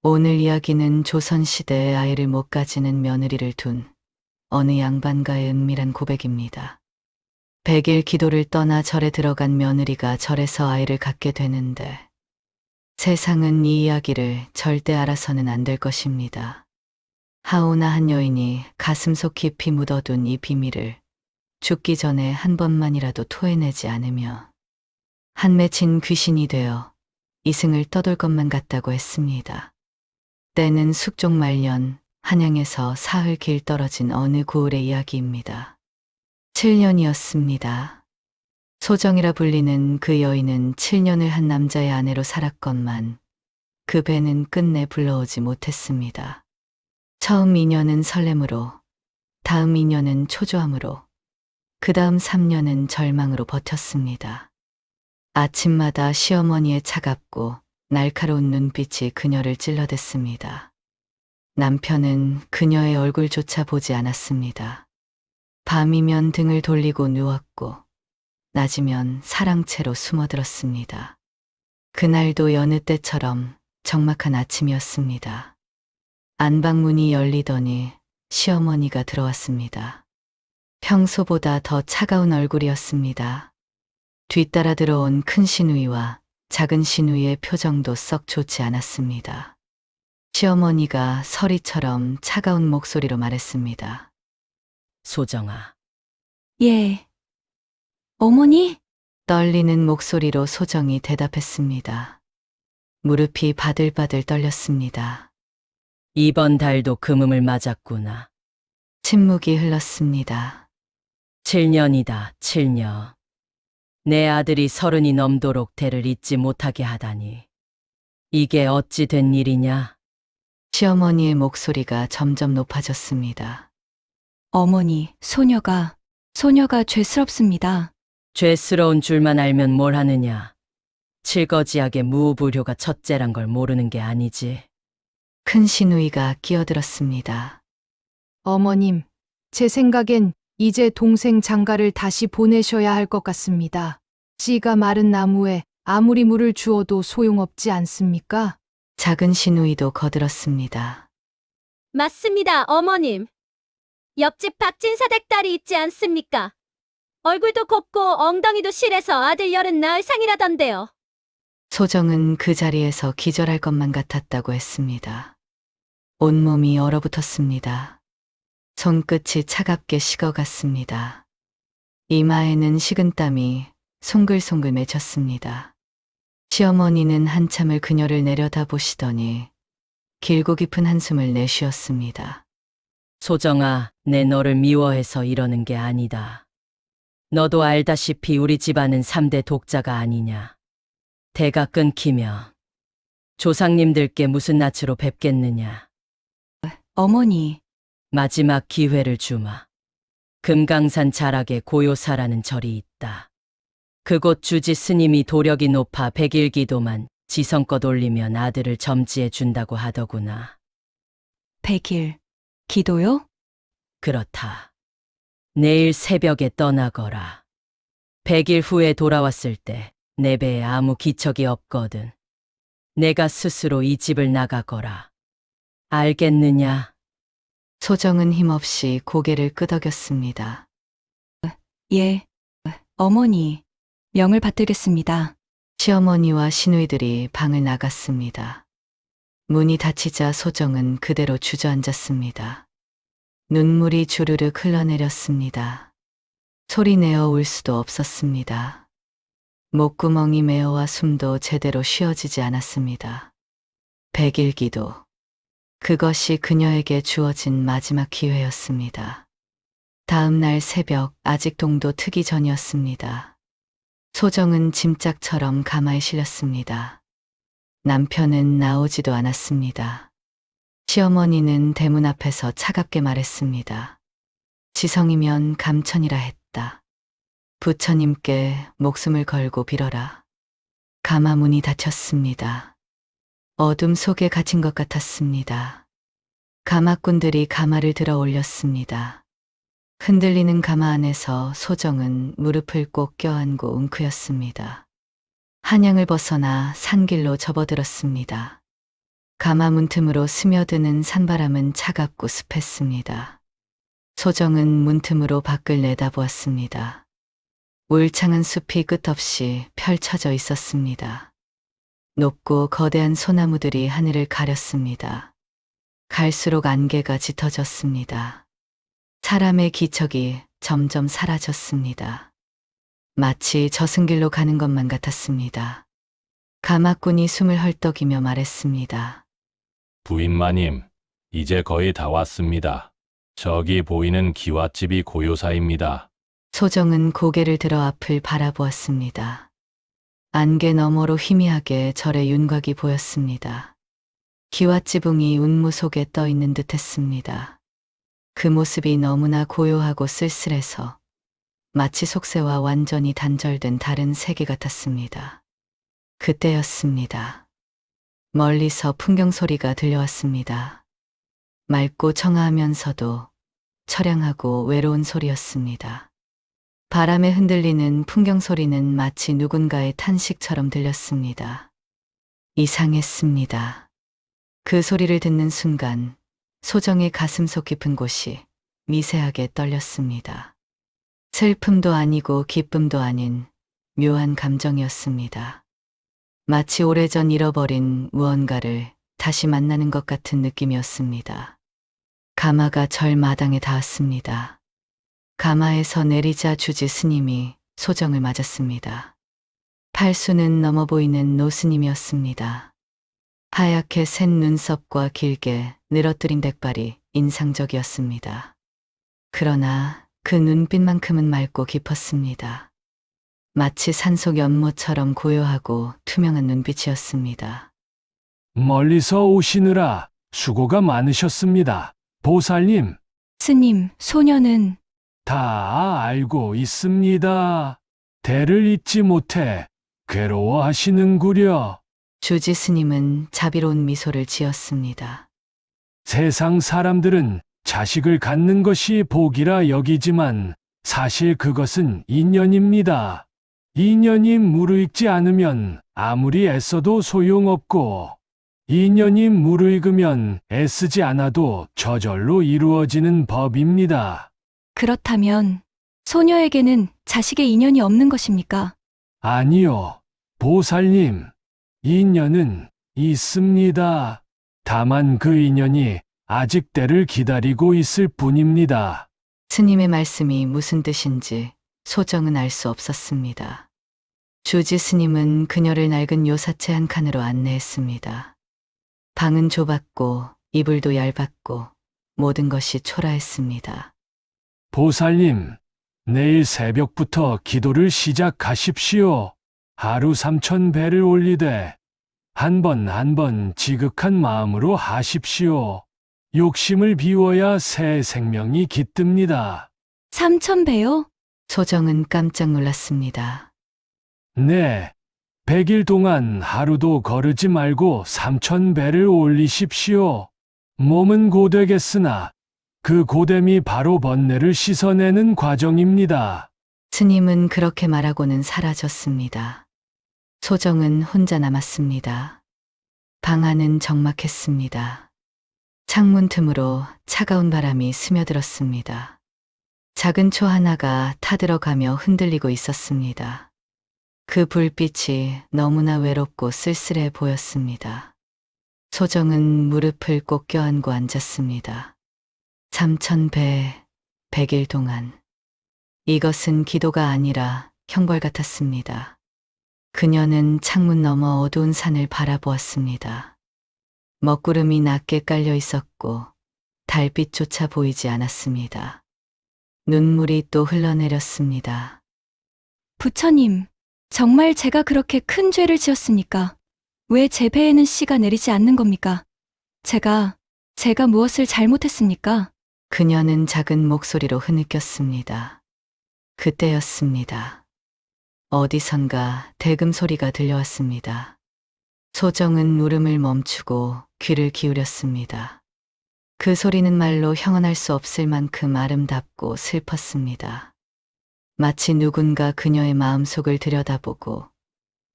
오늘 이야기는 조선시대의 아이를 못 가지는 며느리를 둔 어느 양반가의 은밀한 고백입니다. 100일 기도를 떠나 절에 들어간 며느리가 절에서 아이를 갖게 되는데 세상은 이 이야기를 절대 알아서는 안 될 것입니다. 하오나 한 여인이 가슴속 깊이 묻어둔 이 비밀을 죽기 전에 한 번만이라도 토해내지 않으며 한 맺힌 귀신이 되어 이승을 떠돌 것만 같다고 했습니다. 때는 숙종 말년 한양에서 사흘 길 떨어진 어느 고을의 이야기입니다. 7년이었습니다. 소정이라 불리는 그 여인은 7년을 한 남자의 아내로 살았건만 그 배는 끝내 불러오지 못했습니다. 처음 2년은 설렘으로, 다음 2년은 초조함으로, 그 다음 3년은 절망으로 버텼습니다. 아침마다 시어머니의 차갑고 날카로운 눈빛이 그녀를 찔러댔습니다. 남편은 그녀의 얼굴조차 보지 않았습니다. 밤이면 등을 돌리고 누웠고 낮이면 사랑채로 숨어들었습니다. 그날도 여느 때처럼 적막한 아침이었습니다. 안방문이 열리더니 시어머니가 들어왔습니다. 평소보다 더 차가운 얼굴이었습니다. 뒤따라 들어온 큰 시누이와 작은 시누이의 표정도 썩 좋지 않았습니다. 시어머니가 서리처럼 차가운 목소리로 말했습니다. 소정아, 예. 어머니? 떨리는 목소리로 소정이 대답했습니다. 무릎이 바들바들 떨렸습니다. 이번 달도 금음을 맞았구나. 침묵이 흘렀습니다. 7년이다, 7년. 내 아들이 30이 넘도록 대를 잇지 못하게 하다니. 이게 어찌 된 일이냐? 시어머니의 목소리가 점점 높아졌습니다. 어머니, 소녀가 죄스럽습니다. 죄스러운 줄만 알면 뭘 하느냐? 칠거지하게 무우불효가 첫째란 걸 모르는 게 아니지. 큰 시누이가 끼어들었습니다. 어머님, 제 생각엔 이제 동생 장가를 다시 보내셔야 할 것 같습니다. 씨가 마른 나무에 아무리 물을 주어도 소용없지 않습니까? 작은 시누이도 거들었습니다. 맞습니다, 어머님. 옆집 박진사 댁딸이 있지 않습니까? 얼굴도 곱고 엉덩이도 실해서 아들 열은 낳을 상이라던데요. 소정은 그 자리에서 기절할 것만 같았다고 했습니다. 온몸이 얼어붙었습니다. 손끝이 차갑게 식어갔습니다. 이마에는 식은땀이 송글송글 맺혔습니다. 시어머니는 한참을 그녀를 내려다보시더니 길고 깊은 한숨을 내쉬었습니다. 소정아, 내 너를 미워해서 이러는 게 아니다. 너도 알다시피 우리 집안은 3대 독자가 아니냐. 대가 끊기면 조상님들께 무슨 낯으로 뵙겠느냐. 어머니, 마지막 기회를 주마. 금강산 자락에 고요사라는 절이 있다. 그곳 주지 스님이 도력이 높아 100일 기도만 지성껏 올리면 아들을 점지해 준다고 하더구나. 100일. 기도요? 그렇다. 내일 새벽에 떠나거라. 100일 후에 돌아왔을 때 내 배에 아무 기척이 없거든. 내가 스스로 이 집을 나가거라. 알겠느냐? 소정은 힘없이 고개를 끄덕였습니다. 예. 어머니, 명을 받들겠습니다. 시어머니와 시누이들이 방을 나갔습니다. 문이 닫히자 소정은 그대로 주저앉았습니다. 눈물이 주르륵 흘러내렸습니다. 소리내어 울 수도 없었습니다. 목구멍이 메어와 숨도 제대로 쉬어지지 않았습니다. 100일 기도. 그것이 그녀에게 주어진 마지막 기회였습니다. 다음 날 새벽 아직 동도 트기 전이었습니다. 소정은 짐짝처럼 가마에 실렸습니다. 남편은 나오지도 않았습니다. 시어머니는 대문 앞에서 차갑게 말했습니다. 지성이면 감천이라 했다. 부처님께 목숨을 걸고 빌어라. 가마문이 닫혔습니다. 어둠 속에 갇힌 것 같았습니다. 가마꾼들이 가마를 들어 올렸습니다. 흔들리는 가마 안에서 소정은 무릎을 꼭 껴안고 웅크렸습니다. 한양을 벗어나 산길로 접어들었습니다. 가마 문틈으로 스며드는 산바람은 차갑고 습했습니다. 소정은 문틈으로 밖을 내다보았습니다. 울창한 숲이 끝없이 펼쳐져 있었습니다. 높고 거대한 소나무들이 하늘을 가렸습니다. 갈수록 안개가 짙어졌습니다. 사람의 기척이 점점 사라졌습니다. 마치 저승길로 가는 것만 같았습니다. 가마꾼이 숨을 헐떡이며 말했습니다. 부인마님, 이제 거의 다 왔습니다. 저기 보이는 기와집이 고요사입니다. 소정은 고개를 들어 앞을 바라보았습니다. 안개 너머로 희미하게 절의 윤곽이 보였습니다. 기와지붕이 운무 속에 떠 있는 듯했습니다. 그 모습이 너무나 고요하고 쓸쓸해서 마치 속세와 완전히 단절된 다른 세계 같았습니다. 그때였습니다. 멀리서 풍경 소리가 들려왔습니다. 맑고 청아하면서도 처량하고 외로운 소리였습니다. 바람에 흔들리는 풍경 소리는 마치 누군가의 탄식처럼 들렸습니다. 이상했습니다. 그 소리를 듣는 순간 소정의 가슴속 깊은 곳이 미세하게 떨렸습니다. 슬픔도 아니고 기쁨도 아닌 묘한 감정이었습니다. 마치 오래전 잃어버린 무언가를 다시 만나는 것 같은 느낌이었습니다. 가마가 절 마당에 닿았습니다. 가마에서 내리자 주지 스님이 소정을 맞았습니다. 팔수는 넘어 보이는 노스님이었습니다. 하얗게 샌 눈썹과 길게 늘어뜨린 백발이 인상적이었습니다. 그러나 그 눈빛만큼은 맑고 깊었습니다. 마치 산속 연못처럼 고요하고 투명한 눈빛이었습니다. 멀리서 오시느라 수고가 많으셨습니다. 보살님, 스님, 소녀는 다 알고 있습니다. 대를 잊지 못해 괴로워하시는구려. 주지 스님은 자비로운 미소를 지었습니다. 세상 사람들은 자식을 갖는 것이 복이라 여기지만 사실 그것은 인연입니다. 인연이 무르익지 않으면 아무리 애써도 소용없고 인연이 무르익으면 애쓰지 않아도 저절로 이루어지는 법입니다. 그렇다면 소녀에게는 자식의 인연이 없는 것입니까? 아니요, 보살님. 인연은 있습니다. 다만 그 인연이 아직 때를 기다리고 있을 뿐입니다. 스님의 말씀이 무슨 뜻인지 소정은 알 수 없었습니다. 주지 스님은 그녀를 낡은 요사체 한 칸으로 안내했습니다. 방은 좁았고 이불도 얇았고 모든 것이 초라했습니다. 보살님, 내일 새벽부터 기도를 시작하십시오. 하루 3,000배를 올리되 한 번 한 번 지극한 마음으로 하십시오. 욕심을 비워야 새 생명이 깃듭니다. 3,000배요? 소정은 깜짝 놀랐습니다. 네, 100일 동안 하루도 거르지 말고 3,000배를 올리십시오. 몸은 고되겠으나 그 고됨이 바로 번뇌를 씻어내는 과정입니다. 스님은 그렇게 말하고는 사라졌습니다. 소정은 혼자 남았습니다. 방 안은 적막했습니다. 창문 틈으로 차가운 바람이 스며들었습니다. 작은 초 하나가 타들어가며 흔들리고 있었습니다. 그 불빛이 너무나 외롭고 쓸쓸해 보였습니다. 소정은 무릎을 꼭 껴안고 앉았습니다. 3,000배, 100일 동안. 이것은 기도가 아니라 형벌 같았습니다. 그녀는 창문 너머 어두운 산을 바라보았습니다. 먹구름이 낮게 깔려 있었고 달빛조차 보이지 않았습니다. 눈물이 또 흘러내렸습니다. 부처님, 정말 제가 그렇게 큰 죄를 지었습니까? 왜 제 배에는 씨가 내리지 않는 겁니까? 제가 무엇을 잘못했습니까? 그녀는 작은 목소리로 흐느꼈습니다. 그때였습니다. 어디선가 대금 소리가 들려왔습니다. 소정은 울음을 멈추고 귀를 기울였습니다. 그 소리는 말로 형언할 수 없을 만큼 아름답고 슬펐습니다. 마치 누군가 그녀의 마음속을 들여다보고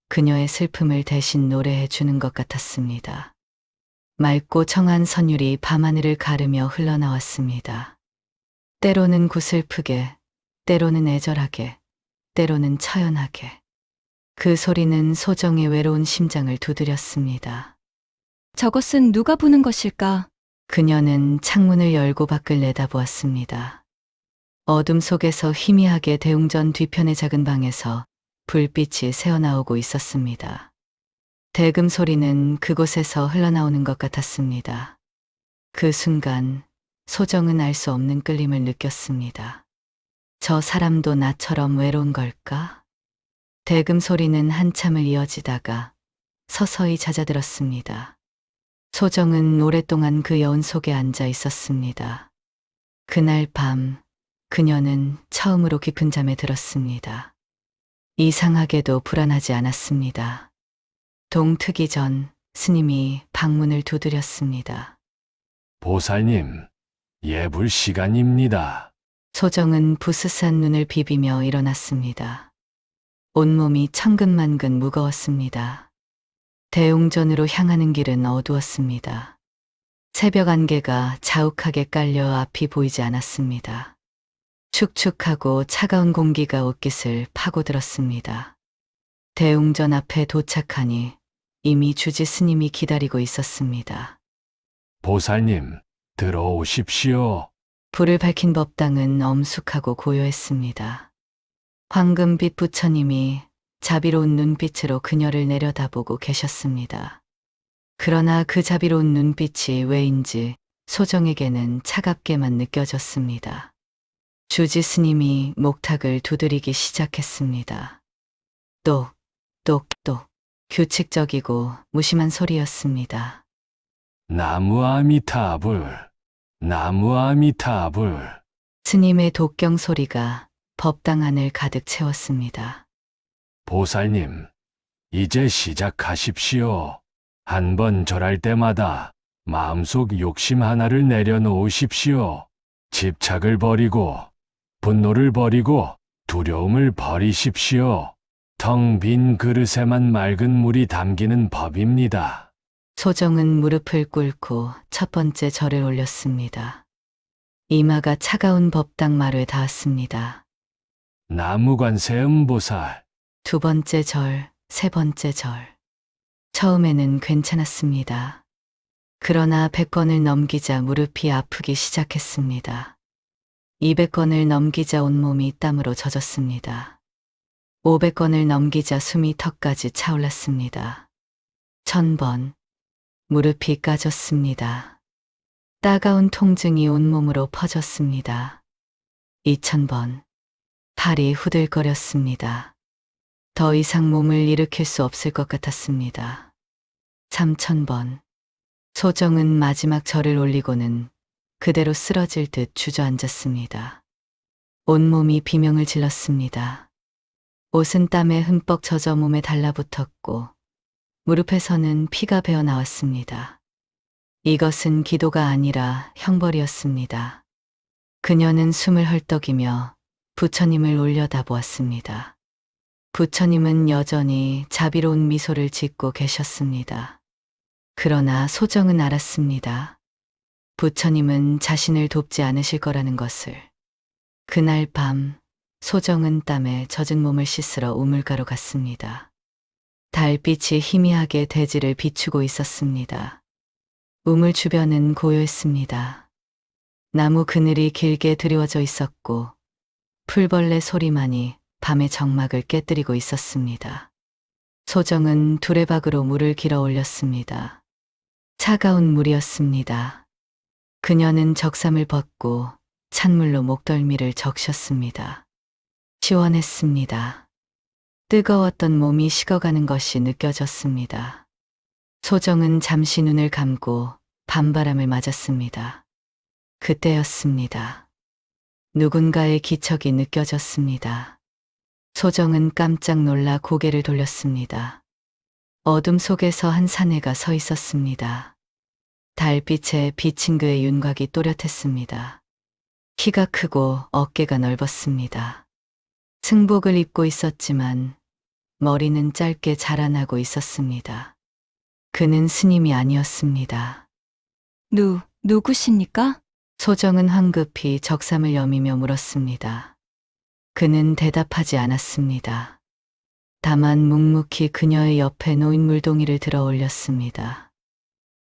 그녀의 슬픔을 대신 노래해 주는 것 같았습니다. 맑고 청한 선율이 밤하늘을 가르며 흘러나왔습니다. 때로는 구슬프게, 때로는 애절하게, 때로는 처연하게. 그 소리는 소정의 외로운 심장을 두드렸습니다. 저것은 누가 부는 것일까? 그녀는 창문을 열고 밖을 내다보았습니다. 어둠 속에서 희미하게 대웅전 뒤편의 작은 방에서 불빛이 새어나오고 있었습니다. 대금 소리는 그곳에서 흘러나오는 것 같았습니다. 그 순간 소정은 알 수 없는 끌림을 느꼈습니다. 저 사람도 나처럼 외로운 걸까? 대금 소리는 한참을 이어지다가 서서히 잦아들었습니다. 소정은 오랫동안 그 여운 속에 앉아 있었습니다. 그날 밤 그녀는 처음으로 깊은 잠에 들었습니다. 이상하게도 불안하지 않았습니다. 동트기 전 스님이 방문을 두드렸습니다. 보살님, 예불 시간입니다. 소정은 부스스한 눈을 비비며 일어났습니다. 온몸이 천근만근 무거웠습니다. 대웅전으로 향하는 길은 어두웠습니다. 새벽 안개가 자욱하게 깔려 앞이 보이지 않았습니다. 축축하고 차가운 공기가 옷깃을 파고들었습니다. 대웅전 앞에 도착하니 이미 주지 스님이 기다리고 있었습니다. 보살님, 들어오십시오. 불을 밝힌 법당은 엄숙하고 고요했습니다. 황금빛 부처님이 자비로운 눈빛으로 그녀를 내려다보고 계셨습니다. 그러나 그 자비로운 눈빛이 왜인지 소정에게는 차갑게만 느껴졌습니다. 주지 스님이 목탁을 두드리기 시작했습니다. 똑, 똑, 똑. 규칙적이고 무심한 소리였습니다. 나무 아미타불, 나무 아미타불. 스님의 독경 소리가 법당 안을 가득 채웠습니다. 보살님, 이제 시작하십시오. 한 번 절할 때마다 마음속 욕심 하나를 내려놓으십시오. 집착을 버리고, 분노를 버리고, 두려움을 버리십시오. 텅 빈 그릇에만 맑은 물이 담기는 법입니다. 소정은 무릎을 꿇고 첫 번째 절을 올렸습니다. 이마가 차가운 법당 마루에 닿았습니다. 나무관세음보살. 두 번째 절, 세 번째 절. 처음에는 괜찮았습니다. 그러나 100권을 넘기자 무릎이 아프기 시작했습니다. 200권을 넘기자 온몸이 땀으로 젖었습니다. 500권을 넘기자 숨이 턱까지 차올랐습니다. 1000번, 무릎이 까졌습니다. 따가운 통증이 온몸으로 퍼졌습니다. 2000번, 팔이 후들거렸습니다. 더 이상 몸을 일으킬 수 없을 것 같았습니다. 3000번, 소정은 마지막 절을 올리고는 그대로 쓰러질 듯 주저앉았습니다. 온몸이 비명을 질렀습니다. 옷은 땀에 흠뻑 젖어 몸에 달라붙었고 무릎에서는 피가 배어 나왔습니다. 이것은 기도가 아니라 형벌이었습니다. 그녀는 숨을 헐떡이며 부처님을 올려다보았습니다. 부처님은 여전히 자비로운 미소를 짓고 계셨습니다. 그러나 소정은 알았습니다. 부처님은 자신을 돕지 않으실 거라는 것을. 그날 밤 소정은 땀에 젖은 몸을 씻으러 우물가로 갔습니다. 달빛이 희미하게 대지를 비추고 있었습니다. 우물 주변은 고요했습니다. 나무 그늘이 길게 드리워져 있었고 풀벌레 소리만이 밤의 정막을 깨뜨리고 있었습니다. 소정은 두레박으로 물을 길어 올렸습니다. 차가운 물이었습니다. 그녀는 적삼을 벗고 찬물로 목덜미를 적셨습니다. 시원했습니다. 뜨거웠던 몸이 식어가는 것이 느껴졌습니다. 소정은 잠시 눈을 감고 밤바람을 맞았습니다. 그때였습니다. 누군가의 기척이 느껴졌습니다. 소정은 깜짝 놀라 고개를 돌렸습니다. 어둠 속에서 한 사내가 서 있었습니다. 달빛에 비친 그의 윤곽이 또렷했습니다. 키가 크고 어깨가 넓었습니다. 승복을 입고 있었지만 머리는 짧게 자라나고 있었습니다. 그는 스님이 아니었습니다. 누구십니까? 소정은 황급히 적삼을 여미며 물었습니다. 그는 대답하지 않았습니다. 다만 묵묵히 그녀의 옆에 놓인 물동이를 들어 올렸습니다.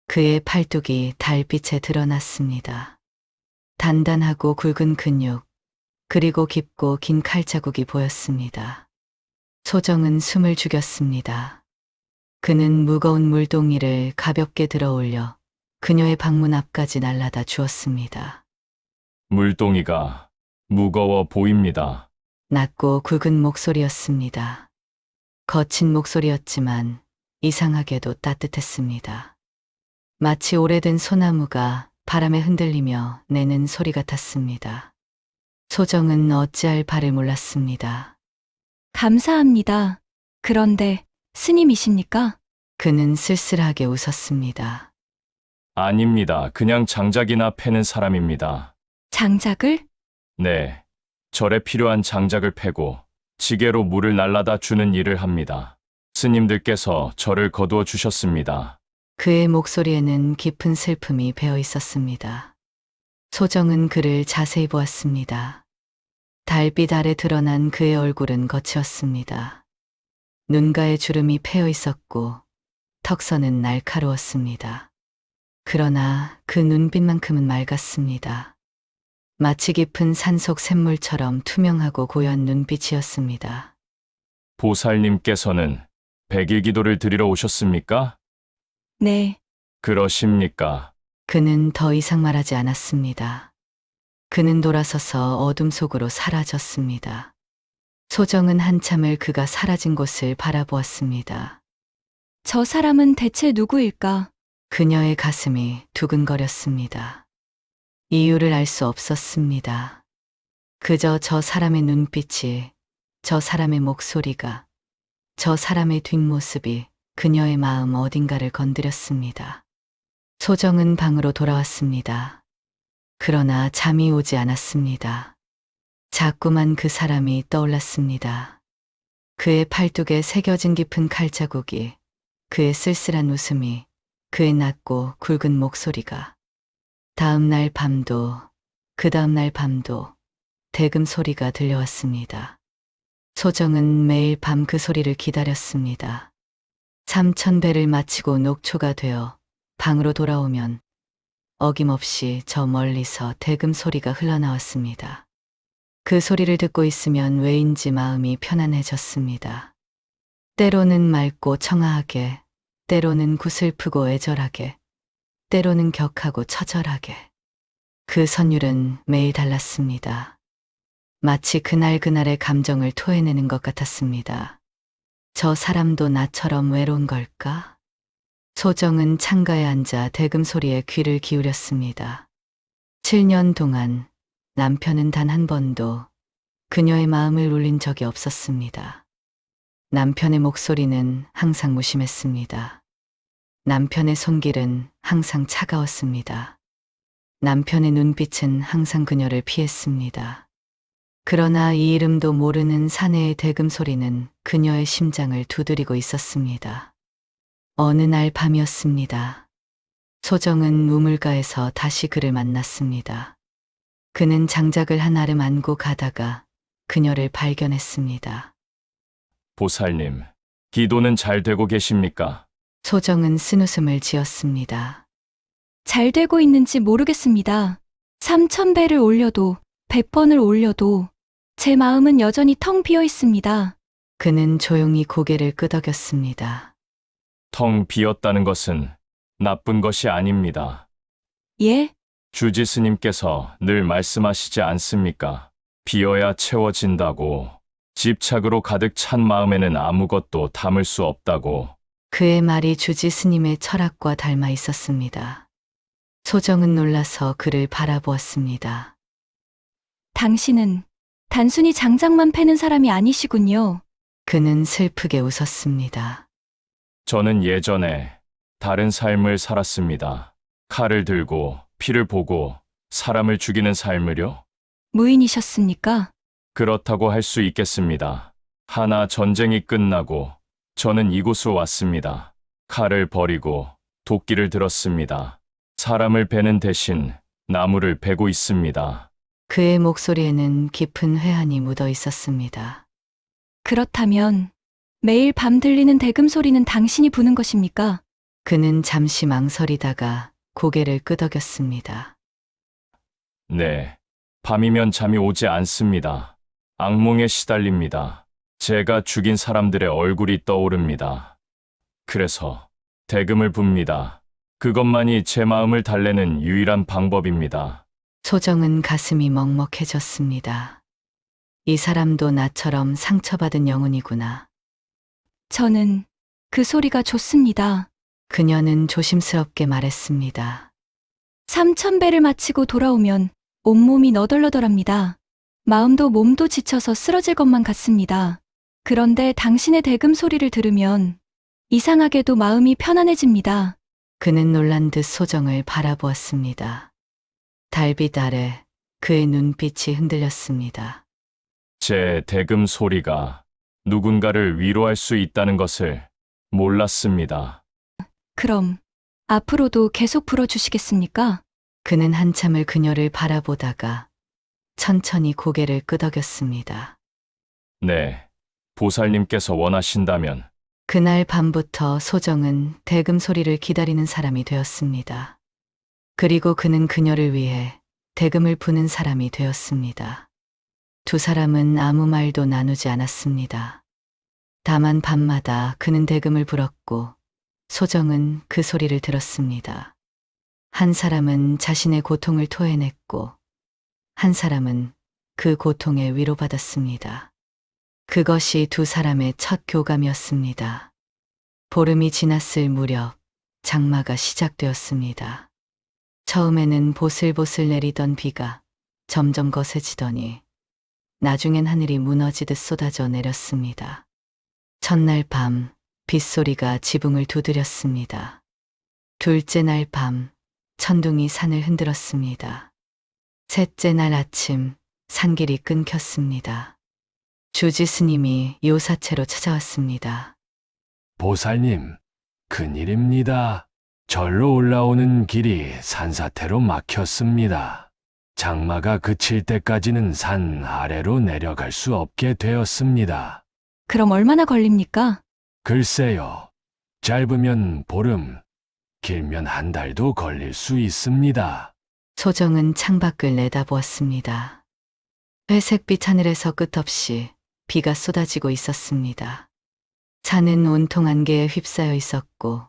그의 팔뚝이 달빛에 드러났습니다. 단단하고 굵은 근육, 그리고 깊고 긴 칼자국이 보였습니다. 소정은 숨을 죽였습니다. 그는 무거운 물동이를 가볍게 들어 올려 그녀의 방문 앞까지 날라다 주었습니다. 물동이가 무거워 보입니다. 낮고 굵은 목소리였습니다. 거친 목소리였지만 이상하게도 따뜻했습니다. 마치 오래된 소나무가 바람에 흔들리며 내는 소리 같았습니다. 소정은 어찌할 바를 몰랐습니다. 감사합니다. 그런데 스님이십니까? 그는 쓸쓸하게 웃었습니다. 아닙니다. 그냥 장작이나 패는 사람입니다. 장작을? 네. 절에 필요한 장작을 패고 지게로 물을 날라다 주는 일을 합니다. 스님들께서 저를 거두어 주셨습니다. 그의 목소리에는 깊은 슬픔이 배어 있었습니다. 소정은 그를 자세히 보았습니다. 달빛 아래 드러난 그의 얼굴은 거치었습니다. 눈가에 주름이 패여 있었고 턱선은 날카로웠습니다. 그러나 그 눈빛만큼은 맑았습니다. 마치 깊은 산속 샘물처럼 투명하고 고요한 눈빛이었습니다. 보살님께서는 백일기도를 드리러 오셨습니까? 네. 그러십니까? 그는 더 이상 말하지 않았습니다. 그는 돌아서서 어둠 속으로 사라졌습니다. 소정은 한참을 그가 사라진 곳을 바라보았습니다. 저 사람은 대체 누구일까? 그녀의 가슴이 두근거렸습니다. 이유를 알 수 없었습니다. 그저 저 사람의 눈빛이, 저 사람의 목소리가, 저 사람의 뒷모습이 그녀의 마음 어딘가를 건드렸습니다. 소정은 방으로 돌아왔습니다. 그러나 잠이 오지 않았습니다. 자꾸만 그 사람이 떠올랐습니다. 그의 팔뚝에 새겨진 깊은 칼자국이, 그의 쓸쓸한 웃음이, 그의 낮고 굵은 목소리가. 다음 날 밤도, 그 다음 날 밤도 대금 소리가 들려왔습니다. 소정은 매일 밤 그 소리를 기다렸습니다. 3000배를 마치고 녹초가 되어 방으로 돌아오면 어김없이 저 멀리서 대금 소리가 흘러나왔습니다. 그 소리를 듣고 있으면 왜인지 마음이 편안해졌습니다. 때로는 맑고 청아하게, 때로는 구슬프고 애절하게, 때로는 격하고 처절하게. 그 선율은 매일 달랐습니다. 마치 그날그날의 감정을 토해내는 것 같았습니다. 저 사람도 나처럼 외로운 걸까? 소정은 창가에 앉아 대금 소리에 귀를 기울였습니다. 7년 동안 남편은 단 한 번도 그녀의 마음을 울린 적이 없었습니다. 남편의 목소리는 항상 무심했습니다. 남편의 손길은 항상 차가웠습니다. 남편의 눈빛은 항상 그녀를 피했습니다. 그러나 이 이름도 모르는 사내의 대금 소리는 그녀의 심장을 두드리고 있었습니다. 어느 날 밤이었습니다. 소정은 우물가에서 다시 그를 만났습니다. 그는 장작을 한 아름 안고 가다가 그녀를 발견했습니다. 보살님, 기도는 잘 되고 계십니까? 소정은 쓴웃음을 지었습니다. 잘 되고 있는지 모르겠습니다. 3000배를 올려도 100번을 올려도 제 마음은 여전히 텅 비어 있습니다. 그는 조용히 고개를 끄덕였습니다. 텅 비었다는 것은 나쁜 것이 아닙니다. 예? 주지 스님께서 늘 말씀하시지 않습니까? 비어야 채워진다고. 집착으로 가득 찬 마음에는 아무것도 담을 수 없다고. 그의 말이 주지 스님의 철학과 닮아 있었습니다. 소정은 놀라서 그를 바라보았습니다. 당신은 단순히 장작만 패는 사람이 아니시군요. 그는 슬프게 웃었습니다. 저는 예전에 다른 삶을 살았습니다. 칼을 들고 피를 보고 사람을 죽이는 삶을요? 무인이셨습니까? 그렇다고 할 수 있겠습니다. 하나 전쟁이 끝나고 저는 이곳으로 왔습니다. 칼을 버리고 도끼를 들었습니다. 사람을 베는 대신 나무를 베고 있습니다. 그의 목소리에는 깊은 회한이 묻어 있었습니다. 그렇다면 매일 밤 들리는 대금 소리는 당신이 부는 것입니까? 그는 잠시 망설이다가 고개를 끄덕였습니다. 네. 밤이면 잠이 오지 않습니다. 악몽에 시달립니다. 제가 죽인 사람들의 얼굴이 떠오릅니다. 그래서 대금을 붑니다. 그것만이 제 마음을 달래는 유일한 방법입니다. 소정은 가슴이 먹먹해졌습니다. 이 사람도 나처럼 상처받은 영혼이구나. 저는 그 소리가 좋습니다. 그녀는 조심스럽게 말했습니다. 3,000배를 마치고 돌아오면 온몸이 너덜너덜합니다. 마음도 몸도 지쳐서 쓰러질 것만 같습니다. 그런데 당신의 대금 소리를 들으면 이상하게도 마음이 편안해집니다. 그는 놀란 듯 소정을 바라보았습니다. 달빛 아래 그의 눈빛이 흔들렸습니다. 제 대금 소리가 누군가를 위로할 수 있다는 것을 몰랐습니다. 그럼 앞으로도 계속 불어주시겠습니까? 그는 한참을 그녀를 바라보다가 천천히 고개를 끄덕였습니다. 네. 보살님께서 원하신다면 그날 밤부터 소정은 대금 소리를 기다리는 사람이 되었습니다. 그리고 그는 그녀를 위해 대금을 부는 사람이 되었습니다. 두 사람은 아무 말도 나누지 않았습니다. 다만 밤마다 그는 대금을 불었고 소정은 그 소리를 들었습니다. 한 사람은 자신의 고통을 토해냈고 한 사람은 그 고통에 위로받았습니다. 그것이 두 사람의 첫 교감이었습니다. 보름이 지났을 무렵 장마가 시작되었습니다. 처음에는 보슬보슬 내리던 비가 점점 거세지더니 나중엔 하늘이 무너지듯 쏟아져 내렸습니다. 첫날 밤 빗소리가 지붕을 두드렸습니다. 둘째 날 밤 천둥이 산을 흔들었습니다. 셋째 날 아침 산길이 끊겼습니다. 주지 스님이 요사체로 찾아왔습니다. 보살님, 큰일입니다. 절로 올라오는 길이 산사태로 막혔습니다. 장마가 그칠 때까지는 산 아래로 내려갈 수 없게 되었습니다. 그럼 얼마나 걸립니까? 글쎄요, 짧으면 보름, 길면 한 달도 걸릴 수 있습니다. 소정은 창밖을 내다보았습니다. 회색빛 하늘에서 끝없이 비가 쏟아지고 있었습니다. 산은 온통 안개에 휩싸여 있었고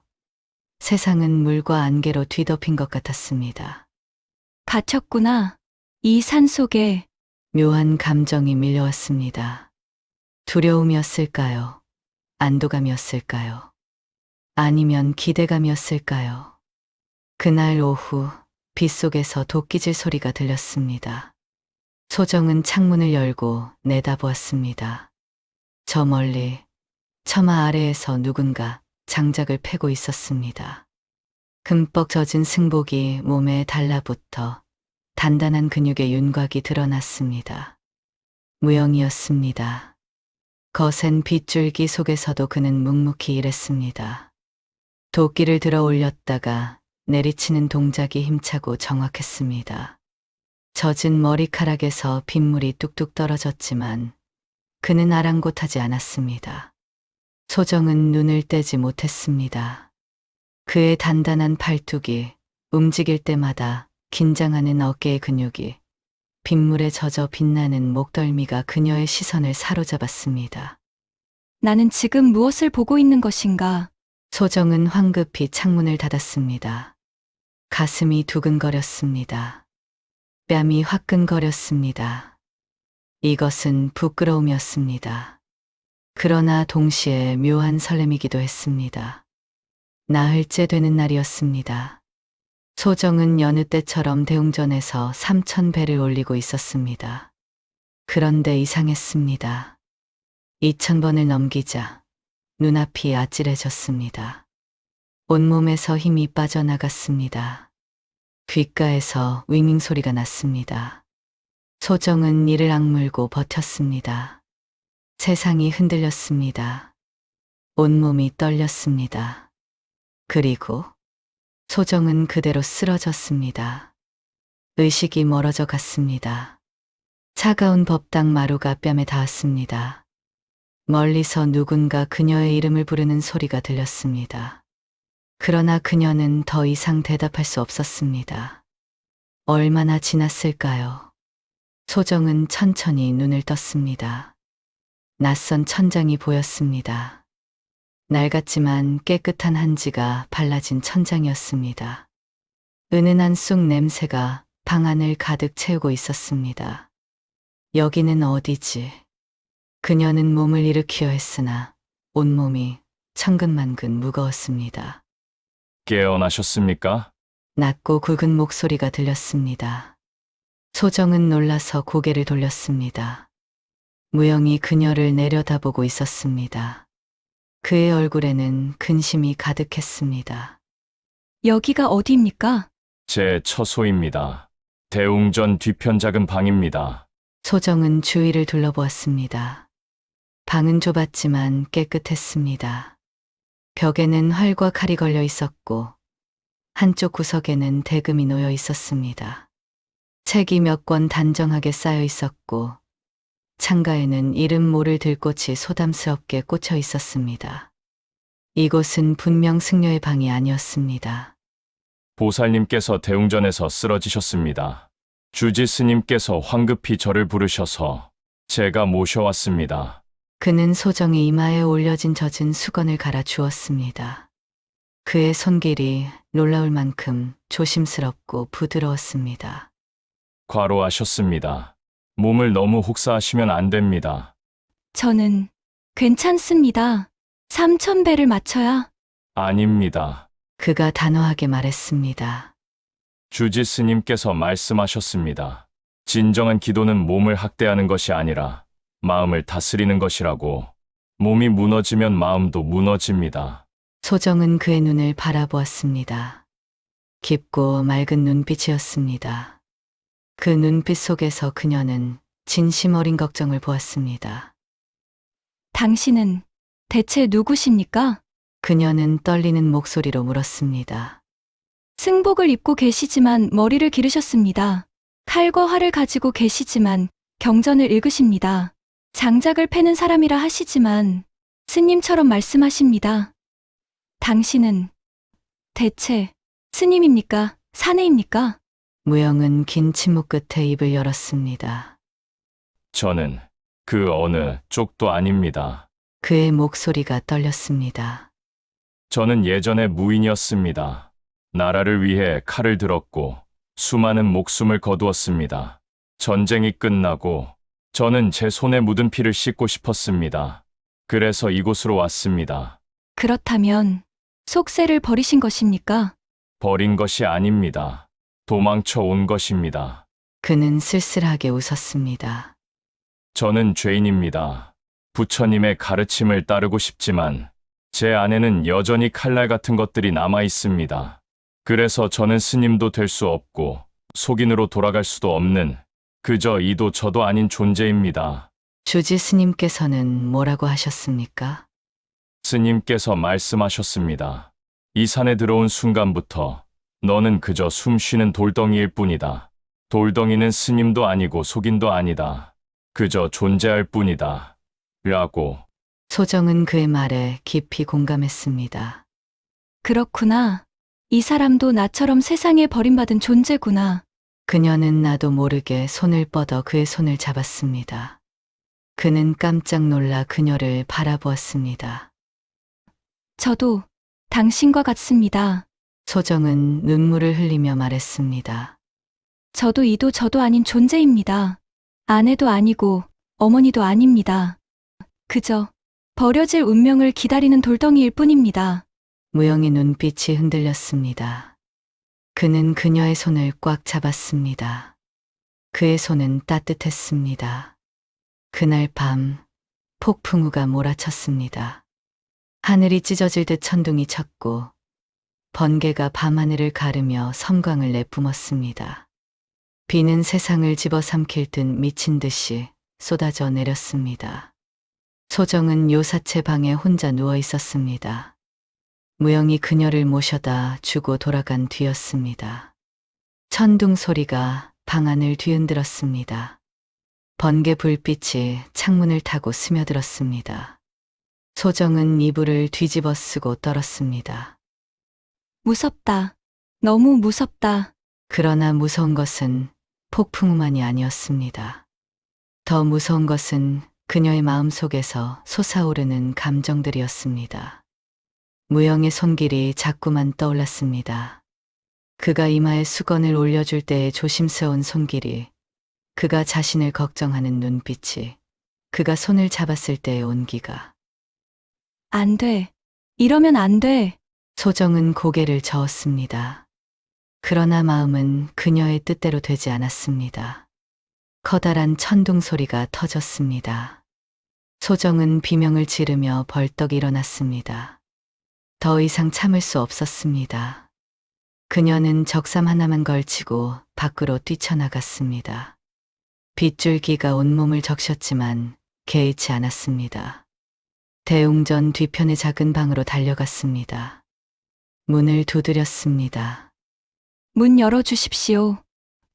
세상은 물과 안개로 뒤덮인 것 같았습니다. 갇혔구나. 이 산 속에 묘한 감정이 밀려왔습니다. 두려움이었을까요? 안도감이었을까요? 아니면 기대감이었을까요? 그날 오후 빗속에서 도끼질 소리가 들렸습니다. 소정은 창문을 열고 내다보았습니다. 저 멀리 처마 아래에서 누군가 장작을 패고 있었습니다. 흠뻑 젖은 승복이 몸에 달라붙어 단단한 근육의 윤곽이 드러났습니다. 무영이었습니다. 거센 빗줄기 속에서도 그는 묵묵히 일했습니다. 도끼를 들어 올렸다가 내리치는 동작이 힘차고 정확했습니다. 젖은 머리카락에서 빗물이 뚝뚝 떨어졌지만 그는 아랑곳하지 않았습니다. 소정은 눈을 떼지 못했습니다. 그의 단단한 팔뚝이 움직일 때마다 긴장하는 어깨의 근육이 빗물에 젖어 빛나는 목덜미가 그녀의 시선을 사로잡았습니다. 나는 지금 무엇을 보고 있는 것인가? 소정은 황급히 창문을 닫았습니다. 가슴이 두근거렸습니다. 뺨이 화끈거렸습니다. 이것은 부끄러움이었습니다. 그러나 동시에 묘한 설렘이기도 했습니다. 나흘째 되는 날이었습니다. 소정은 여느 때처럼 대웅전에서 3,000배를 올리고 있었습니다. 그런데 이상했습니다. 2,000번을 넘기자 눈앞이 아찔해졌습니다. 온몸에서 힘이 빠져나갔습니다. 귓가에서 윙윙 소리가 났습니다. 소정은 이를 악물고 버텼습니다. 세상이 흔들렸습니다. 온몸이 떨렸습니다. 그리고 소정은 그대로 쓰러졌습니다. 의식이 멀어져 갔습니다. 차가운 법당 마루가 뺨에 닿았습니다. 멀리서 누군가 그녀의 이름을 부르는 소리가 들렸습니다. 그러나 그녀는 더 이상 대답할 수 없었습니다. 얼마나 지났을까요? 소정은 천천히 눈을 떴습니다. 낯선 천장이 보였습니다. 낡았지만 깨끗한 한지가 발라진 천장이었습니다. 은은한 쑥 냄새가 방 안을 가득 채우고 있었습니다. 여기는 어디지? 그녀는 몸을 일으키려 했으나 온몸이 천근만근 무거웠습니다. 깨어나셨습니까? 낮고 굵은 목소리가 들렸습니다. 소정은 놀라서 고개를 돌렸습니다. 무영이 그녀를 내려다보고 있었습니다. 그의 얼굴에는 근심이 가득했습니다. 여기가 어디입니까? 제 처소입니다. 대웅전 뒤편 작은 방입니다. 소정은 주위를 둘러보았습니다. 방은 좁았지만 깨끗했습니다. 벽에는 활과 칼이 걸려 있었고 한쪽 구석에는 대금이 놓여 있었습니다. 책이 몇 권 단정하게 쌓여 있었고 창가에는 이름 모를 들꽃이 소담스럽게 꽂혀 있었습니다. 이곳은 분명 승려의 방이 아니었습니다. 보살님께서 대웅전에서 쓰러지셨습니다. 주지 스님께서 황급히 저를 부르셔서 제가 모셔왔습니다. 그는 소정의 이마에 올려진 젖은 수건을 갈아 주었습니다. 그의 손길이 놀라울 만큼 조심스럽고 부드러웠습니다. 과로하셨습니다. 몸을 너무 혹사하시면 안 됩니다. 저는 괜찮습니다. 3,000배를 맞춰야. 아닙니다. 그가 단호하게 말했습니다. 주지 스님께서 말씀하셨습니다. 진정한 기도는 몸을 학대하는 것이 아니라 마음을 다스리는 것이라고. 몸이 무너지면 마음도 무너집니다. 소정은 그의 눈을 바라보았습니다. 깊고 맑은 눈빛이었습니다. 그 눈빛 속에서 그녀는 진심 어린 걱정을 보았습니다. 당신은 대체 누구십니까? 그녀는 떨리는 목소리로 물었습니다. 승복을 입고 계시지만 머리를 기르셨습니다. 칼과 활을 가지고 계시지만 경전을 읽으십니다. 장작을 패는 사람이라 하시지만 스님처럼 말씀하십니다. 당신은 대체 스님입니까? 사내입니까? 무영은 긴 침묵 끝에 입을 열었습니다. 저는 그 어느 쪽도 아닙니다. 그의 목소리가 떨렸습니다. 저는 예전에 무인이었습니다. 나라를 위해 칼을 들었고 수많은 목숨을 거두었습니다. 전쟁이 끝나고 저는 제 손에 묻은 피를 씻고 싶었습니다. 그래서 이곳으로 왔습니다. 그렇다면 속세를 버리신 것입니까? 버린 것이 아닙니다. 도망쳐 온 것입니다. 그는 쓸쓸하게 웃었습니다. 저는 죄인입니다. 부처님의 가르침을 따르고 싶지만 제 안에는 여전히 칼날 같은 것들이 남아 있습니다. 그래서 저는 스님도 될 수 없고 속인으로 돌아갈 수도 없는 그저 이도 저도 아닌 존재입니다. 주지 스님께서는 뭐라고 하셨습니까? 스님께서 말씀하셨습니다. 이 산에 들어온 순간부터 너는 그저 숨 쉬는 돌덩이일 뿐이다. 돌덩이는 스님도 아니고 속인도 아니다. 그저 존재할 뿐이다. 라고. 소정은 그의 말에 깊이 공감했습니다. 그렇구나. 이 사람도 나처럼 세상에 버림받은 존재구나. 그녀는 나도 모르게 손을 뻗어 그의 손을 잡았습니다. 그는 깜짝 놀라 그녀를 바라보았습니다. 저도 당신과 같습니다. 소정은 눈물을 흘리며 말했습니다. 저도 이도 저도 아닌 존재입니다. 아내도 아니고 어머니도 아닙니다. 그저 버려질 운명을 기다리는 돌덩이일 뿐입니다. 무영의 눈빛이 흔들렸습니다. 그는 그녀의 손을 꽉 잡았습니다. 그의 손은 따뜻했습니다. 그날 밤 폭풍우가 몰아쳤습니다. 하늘이 찢어질 듯 천둥이 쳤고 번개가 밤하늘을 가르며 섬광을 내뿜었습니다. 비는 세상을 집어삼킬 듯 미친 듯이 쏟아져 내렸습니다. 소정은 요사체 방에 혼자 누워 있었습니다. 무영이 그녀를 모셔다 주고 돌아간 뒤였습니다. 천둥 소리가 방 안을 뒤흔들었습니다. 번개 불빛이 창문을 타고 스며들었습니다. 소정은 이불을 뒤집어 쓰고 떨었습니다. 무섭다. 너무 무섭다. 그러나 무서운 것은 폭풍우만이 아니었습니다. 더 무서운 것은 그녀의 마음속에서 솟아오르는 감정들이었습니다. 무영의 손길이 자꾸만 떠올랐습니다. 그가 이마에 수건을 올려줄 때의 조심스러운 손길이, 그가 자신을 걱정하는 눈빛이, 그가 손을 잡았을 때의 온기가. 안 돼. 이러면 안 돼. 소정은 고개를 저었습니다. 그러나 마음은 그녀의 뜻대로 되지 않았습니다. 커다란 천둥 소리가 터졌습니다. 소정은 비명을 지르며 벌떡 일어났습니다. 더 이상 참을 수 없었습니다. 그녀는 적삼 하나만 걸치고 밖으로 뛰쳐나갔습니다. 빗줄기가 온몸을 적셨지만 개의치 않았습니다. 대웅전 뒤편의 작은 방으로 달려갔습니다. 문을 두드렸습니다. 문 열어주십시오.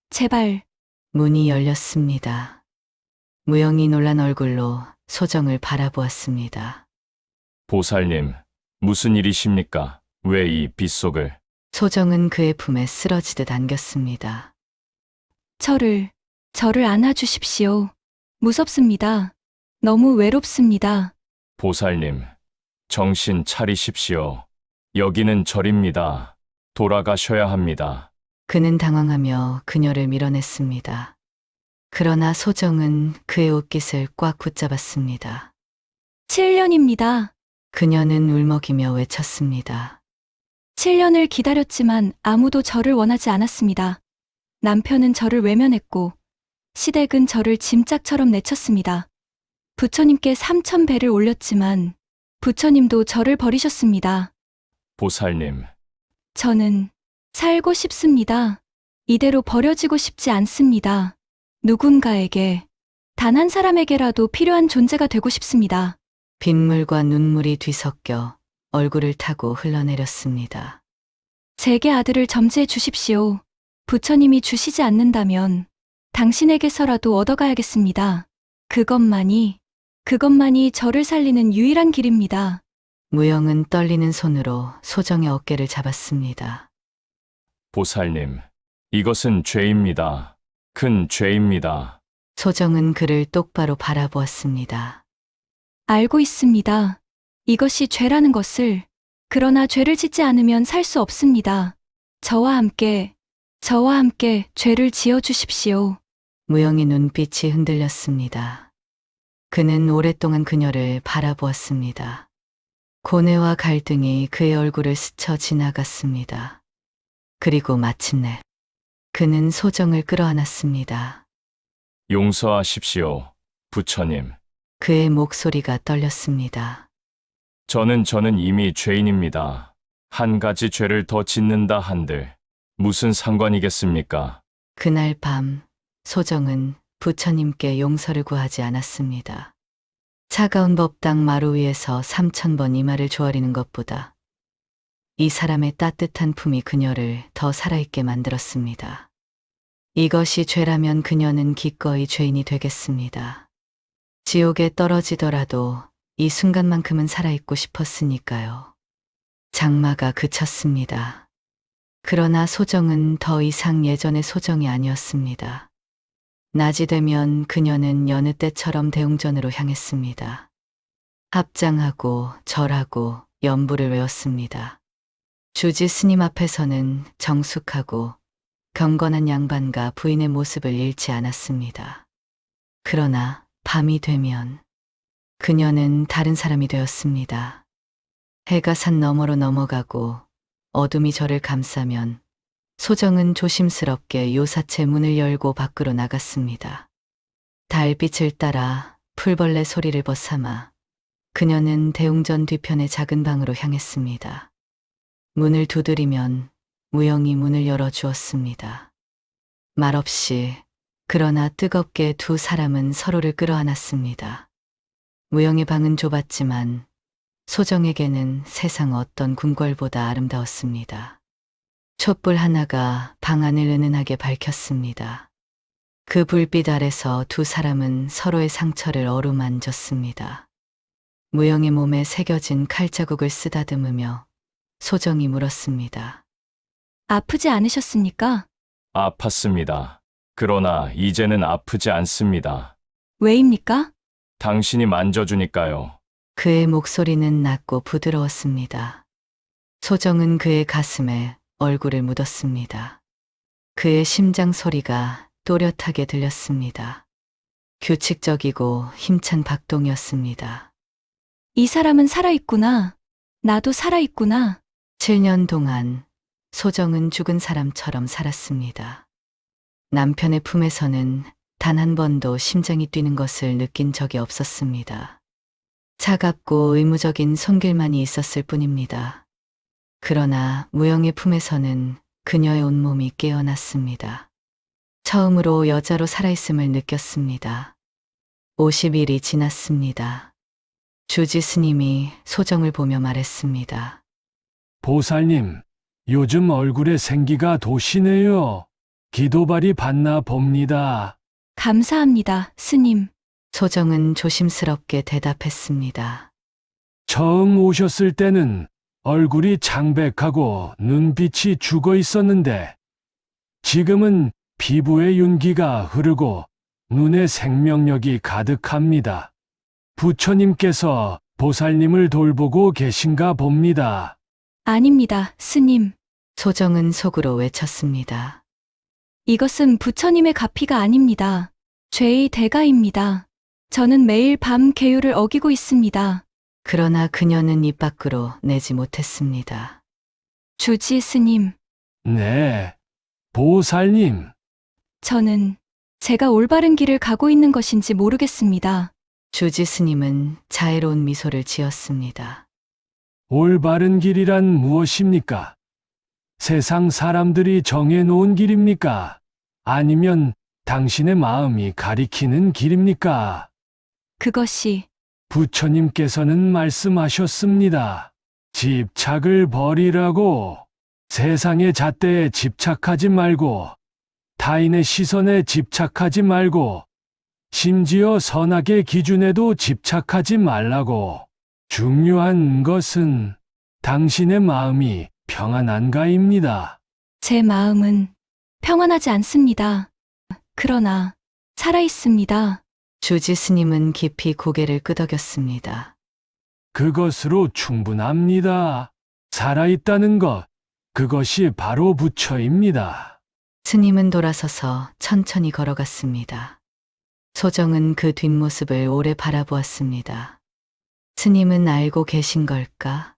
제발. 문이 열렸습니다. 무영이 놀란 얼굴로 소정을 바라보았습니다. 보살님, 무슨 일이십니까? 왜 이 빗속을? 소정은 그의 품에 쓰러지듯 안겼습니다. 저를 안아주십시오. 무섭습니다. 너무 외롭습니다. 보살님, 정신 차리십시오. 여기는 절입니다. 돌아가셔야 합니다. 그는 당황하며 그녀를 밀어냈습니다. 그러나 소정은 그의 옷깃을 꽉 붙잡았습니다. 7년입니다. 그녀는 울먹이며 외쳤습니다. 7년을 기다렸지만 아무도 저를 원하지 않았습니다. 남편은 저를 외면했고 시댁은 저를 짐짝처럼 내쳤습니다. 부처님께 3,000배를 올렸지만 부처님도 저를 버리셨습니다. 보살님, 저는 살고 싶습니다. 이대로 버려지고 싶지 않습니다. 누군가에게, 단 한 사람에게라도 필요한 존재가 되고 싶습니다. 빗물과 눈물이 뒤섞여 얼굴을 타고 흘러내렸습니다. 제게 아들을 점지해 주십시오. 부처님이 주시지 않는다면 당신에게서라도 얻어가야겠습니다. 그것만이 저를 살리는 유일한 길입니다. 무영은 떨리는 손으로 소정의 어깨를 잡았습니다. 보살님, 이것은 죄입니다. 큰 죄입니다. 소정은 그를 똑바로 바라보았습니다. 알고 있습니다. 이것이 죄라는 것을. 그러나 죄를 짓지 않으면 살 수 없습니다. 저와 함께 죄를 지어 주십시오. 무영의 눈빛이 흔들렸습니다. 그는 오랫동안 그녀를 바라보았습니다. 고뇌와 갈등이 그의 얼굴을 스쳐 지나갔습니다. 그리고 마침내 그는 소정을 끌어안았습니다. 용서하십시오, 부처님. 그의 목소리가 떨렸습니다. 저는 이미 죄인입니다. 한 가지 죄를 더 짓는다 한들 무슨 상관이겠습니까? 그날 밤 소정은 부처님께 용서를 구하지 않았습니다. 차가운 법당 마루 위에서 3,000번 이마를 조아리는 것보다 이 사람의 따뜻한 품이 그녀를 더 살아있게 만들었습니다. 이것이 죄라면 그녀는 기꺼이 죄인이 되겠습니다. 지옥에 떨어지더라도 이 순간만큼은 살아있고 싶었으니까요. 장마가 그쳤습니다. 그러나 소정은 더 이상 예전의 소정이 아니었습니다. 낮이 되면 그녀는 여느 때처럼 대웅전으로 향했습니다. 합장하고 절하고 연부를 외웠습니다. 주지 스님 앞에서는 정숙하고 경건한 양반과 부인의 모습을 잃지 않았습니다. 그러나 밤이 되면 그녀는 다른 사람이 되었습니다. 해가 산 너머로 넘어가고 어둠이 저를 감싸면 소정은 조심스럽게 요사채 문을 열고 밖으로 나갔습니다. 달빛을 따라 풀벌레 소리를 벗삼아 그녀는 대웅전 뒤편의 작은 방으로 향했습니다. 문을 두드리면 무영이 문을 열어주었습니다. 말없이 그러나 뜨겁게 두 사람은 서로를 끌어안았습니다. 무영의 방은 좁았지만 소정에게는 세상 어떤 궁궐보다 아름다웠습니다. 촛불 하나가 방 안을 은은하게 밝혔습니다. 그 불빛 아래서 두 사람은 서로의 상처를 어루만졌습니다. 무영의 몸에 새겨진 칼자국을 쓰다듬으며 소정이 물었습니다. 아프지 않으셨습니까? 아팠습니다. 그러나 이제는 아프지 않습니다. 왜입니까? 당신이 만져주니까요. 그의 목소리는 낮고 부드러웠습니다. 소정은 그의 가슴에 얼굴을 묻었습니다. 그의 심장 소리가 또렷하게 들렸습니다. 규칙적이고 힘찬 박동이었습니다. 이 사람은 살아있구나. 나도 살아있구나. 7년 동안 소정은 죽은 사람처럼 살았습니다. 남편의 품에서는 단 한 번도 심장이 뛰는 것을 느낀 적이 없었습니다. 차갑고 의무적인 손길만이 있었을 뿐입니다. 그러나 무영의 품에서는 그녀의 온몸이 깨어났습니다. 처음으로 여자로 살아있음을 느꼈습니다. 50일이 지났습니다. 주지 스님이 소정을 보며 말했습니다. 보살님, 요즘 얼굴에 생기가 도시네요. 기도발이 받나 봅니다. 감사합니다, 스님. 소정은 조심스럽게 대답했습니다. 처음 오셨을 때는 얼굴이 창백하고 눈빛이 죽어 있었는데 지금은 피부에 윤기가 흐르고 눈에 생명력이 가득합니다. 부처님께서 보살님을 돌보고 계신가 봅니다. 아닙니다, 스님. 소정은 속으로 외쳤습니다. 이것은 부처님의 가피가 아닙니다. 죄의 대가입니다. 저는 매일 밤 계율을 어기고 있습니다. 그러나 그녀는 입 밖으로 내지 못했습니다. 주지 스님, 네, 보살님. 저는 제가 올바른 길을 가고 있는 것인지 모르겠습니다. 주지 스님은 자애로운 미소를 지었습니다. 올바른 길이란 무엇입니까? 세상 사람들이 정해놓은 길입니까? 아니면 당신의 마음이 가리키는 길입니까? 그것이 부처님께서는 말씀하셨습니다. 집착을 버리라고. 세상의 잣대에 집착하지 말고, 타인의 시선에 집착하지 말고, 심지어 선악의 기준에도 집착하지 말라고. 중요한 것은 당신의 마음이 평안한가입니다. 제 마음은 평안하지 않습니다. 그러나 살아있습니다. 주지 스님은 깊이 고개를 끄덕였습니다. 그것으로 충분합니다. 살아있다는 것, 그것이 바로 부처입니다. 스님은 돌아서서 천천히 걸어갔습니다. 소정은 그 뒷모습을 오래 바라보았습니다. 스님은 알고 계신 걸까?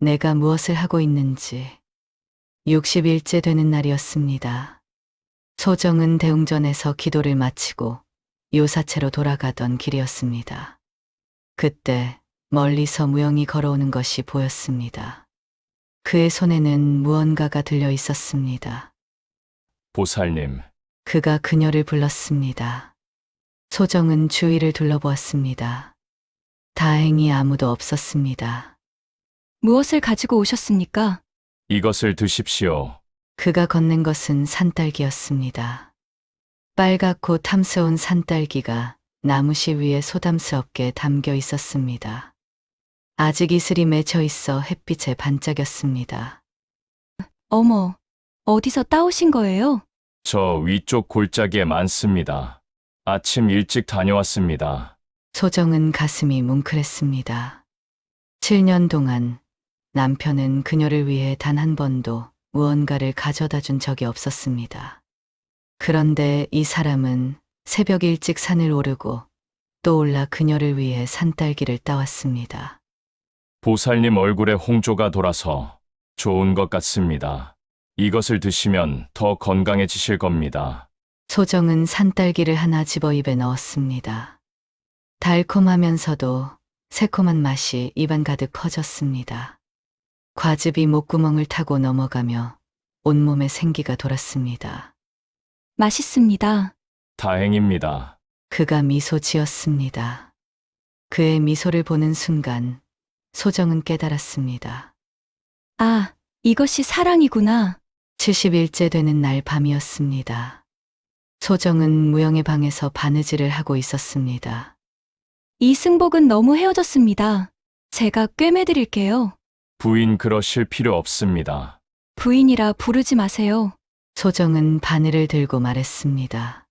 내가 무엇을 하고 있는지. 60일째 되는 날이었습니다. 소정은 대웅전에서 기도를 마치고 요사체로 돌아가던 길이었습니다. 그때 멀리서 무영이 걸어오는 것이 보였습니다. 그의 손에는 무언가가 들려 있었습니다. 보살님, 그가 그녀를 불렀습니다. 소정은 주위를 둘러보았습니다. 다행히 아무도 없었습니다. 무엇을 가지고 오셨습니까? 이것을 드십시오. 그가 건넨 것은 산딸기였습니다. 빨갛고 탐스러운 산딸기가 나무씨 위에 소담스럽게 담겨 있었습니다. 아직 이슬이 맺혀 있어 햇빛에 반짝였습니다. 어머, 어디서 따오신 거예요? 저 위쪽 골짜기에 많습니다. 아침 일찍 다녀왔습니다. 소정은 가슴이 뭉클했습니다. 7년 동안 남편은 그녀를 위해 단 한 번도 무언가를 가져다 준 적이 없었습니다. 그런데 이 사람은 새벽 일찍 산을 오르고 또 올라 그녀를 위해 산딸기를 따왔습니다. 보살님 얼굴에 홍조가 돌아서 좋은 것 같습니다. 이것을 드시면 더 건강해지실 겁니다. 소정은 산딸기를 하나 집어 입에 넣었습니다. 달콤하면서도 새콤한 맛이 입안 가득 퍼졌습니다. 과즙이 목구멍을 타고 넘어가며 온몸에 생기가 돌았습니다. 맛있습니다. 다행입니다. 그가 미소 지었습니다. 그의 미소를 보는 순간 소정은 깨달았습니다. 아, 이것이 사랑이구나. 70일째 되는 날 밤이었습니다. 소정은 무영의 방에서 바느질을 하고 있었습니다. 이 승복은 너무 헤어졌습니다. 제가 꿰매드릴게요. 부인 그러실 필요 없습니다. 부인이라 부르지 마세요. 소정은 바늘을 들고 말했습니다.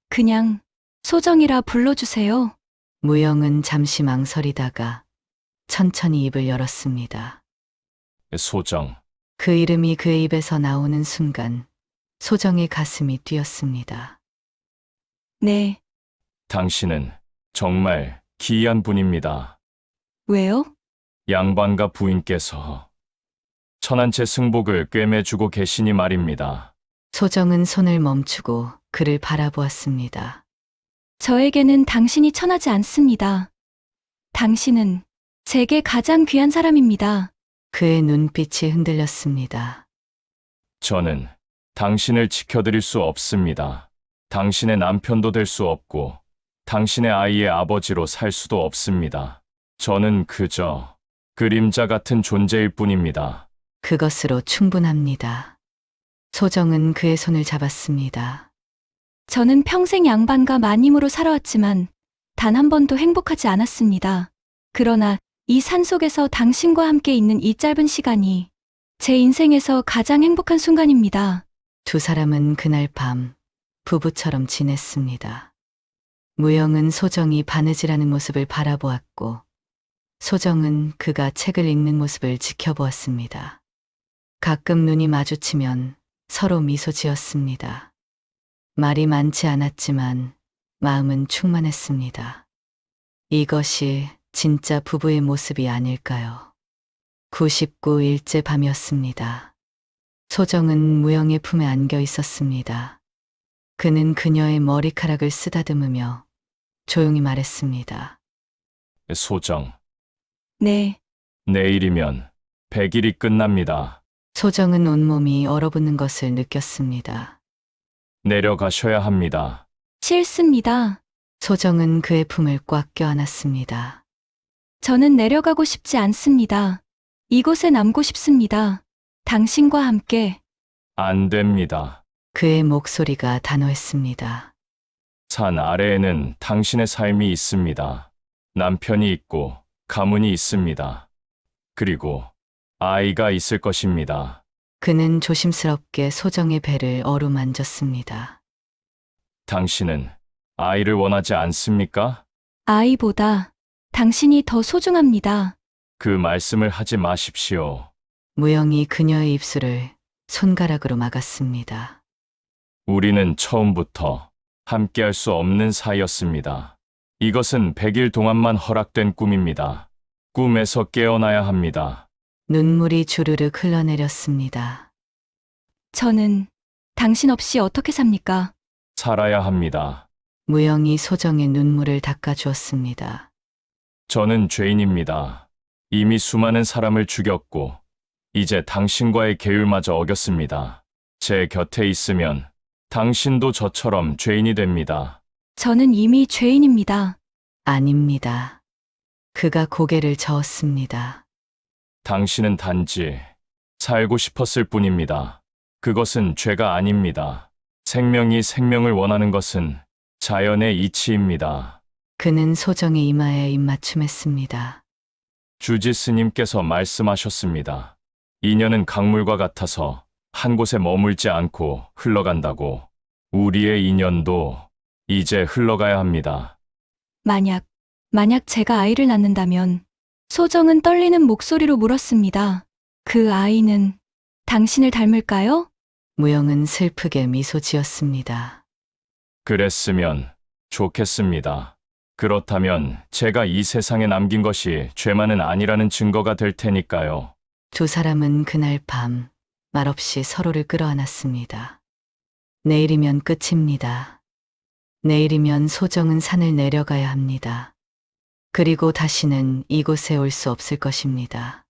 그냥 소정이라 불러주세요. 무영은 잠시 망설이다가 천천히 입을 열었습니다. 소정, 그 이름이 그의 입에서 나오는 순간 소정의 가슴이 뛰었습니다. 네, 당신은 정말 기이한 분입니다. 왜요? 양반과 부인께서 천한 채 승복을 꿰매주고 계시니 말입니다. 소정은 손을 멈추고 그를 바라보았습니다. 저에게는 당신이 천하지 않습니다. 당신은 제게 가장 귀한 사람입니다. 그의 눈빛이 흔들렸습니다. 저는 당신을 지켜드릴 수 없습니다. 당신의 남편도 될 수 없고 당신의 아이의 아버지로 살 수도 없습니다. 저는 그저 그림자 같은 존재일 뿐입니다. 그것으로 충분합니다. 소정은 그의 손을 잡았습니다. 저는 평생 양반과 마님으로 살아왔지만 단 한 번도 행복하지 않았습니다. 그러나 이 산속에서 당신과 함께 있는 이 짧은 시간이 제 인생에서 가장 행복한 순간입니다. 두 사람은 그날 밤 부부처럼 지냈습니다. 무영은 소정이 바느질하는 모습을 바라보았고 소정은 그가 책을 읽는 모습을 지켜보았습니다. 가끔 눈이 마주치면 서로 미소 지었습니다. 말이 많지 않았지만 마음은 충만했습니다. 이것이 진짜 부부의 모습이 아닐까요? 99일째 밤이었습니다. 소정은 무영의 품에 안겨 있었습니다. 그는 그녀의 머리카락을 쓰다듬으며 조용히 말했습니다. 소정, 네, 내일이면 100일이 끝납니다. 소정은 온몸이 얼어붙는 것을 느꼈습니다. 내려가셔야 합니다. 싫습니다. 소정은 그의 품을 꽉 껴안았습니다. 저는 내려가고 싶지 않습니다. 이곳에 남고 싶습니다. 당신과 함께. 안 됩니다. 그의 목소리가 단호했습니다. 산 아래에는 당신의 삶이 있습니다. 남편이 있고 가문이 있습니다. 그리고 아이가 있을 것입니다. 그는 조심스럽게 소정의 배를 어루만졌습니다. 당신은 아이를 원하지 않습니까? 아이보다 당신이 더 소중합니다. 그 말씀을 하지 마십시오. 무영이 그녀의 입술을 손가락으로 막았습니다. 우리는 처음부터 함께할 수 없는 사이였습니다. 이것은 100일 동안만 허락된 꿈입니다. 꿈에서 깨어나야 합니다. 눈물이 주르륵 흘러내렸습니다. 저는 당신 없이 어떻게 삽니까? 살아야 합니다. 무영이 소정의 눈물을 닦아주었습니다. 저는 죄인입니다. 이미 수많은 사람을 죽였고 이제 당신과의 계율마저 어겼습니다. 제 곁에 있으면 당신도 저처럼 죄인이 됩니다. 저는 이미 죄인입니다. 아닙니다. 그가 고개를 저었습니다. 당신은 단지 살고 싶었을 뿐입니다. 그것은 죄가 아닙니다. 생명이 생명을 원하는 것은 자연의 이치입니다. 그는 소정의 이마에 입맞춤했습니다. 주지 스님께서 말씀하셨습니다. 인연은 강물과 같아서 한 곳에 머물지 않고 흘러간다고. 우리의 인연도 이제 흘러가야 합니다. 만약 제가 아이를 낳는다면 소정은 떨리는 목소리로 물었습니다. 그 아이는 당신을 닮을까요? 무영은 슬프게 미소 지었습니다. 그랬으면 좋겠습니다. 그렇다면 제가 이 세상에 남긴 것이 죄만은 아니라는 증거가 될 테니까요. 두 사람은 그날 밤 말없이 서로를 끌어안았습니다. 내일이면 끝입니다. 내일이면 소정은 산을 내려가야 합니다. 그리고 다시는 이곳에 올 수 없을 것입니다.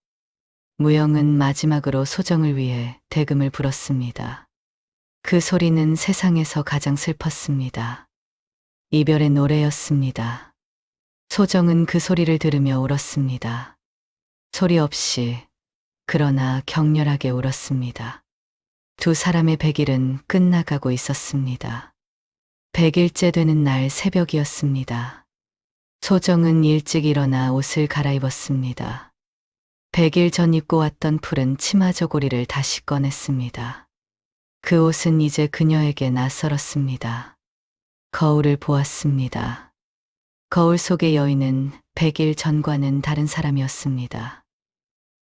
무영은 마지막으로 소정을 위해 대금을 불었습니다. 그 소리는 세상에서 가장 슬펐습니다. 이별의 노래였습니다. 소정은 그 소리를 들으며 울었습니다. 소리 없이 그러나 격렬하게 울었습니다. 두 사람의 100일은 끝나가고 있었습니다. 100일째 되는 날 새벽이었습니다. 소정은 일찍 일어나 옷을 갈아입었습니다. 100일 전 입고 왔던 푸른 치마 저고리를 다시 꺼냈습니다. 그 옷은 이제 그녀에게 낯설었습니다. 거울을 보았습니다. 거울 속의 여인은 100일 전과는 다른 사람이었습니다.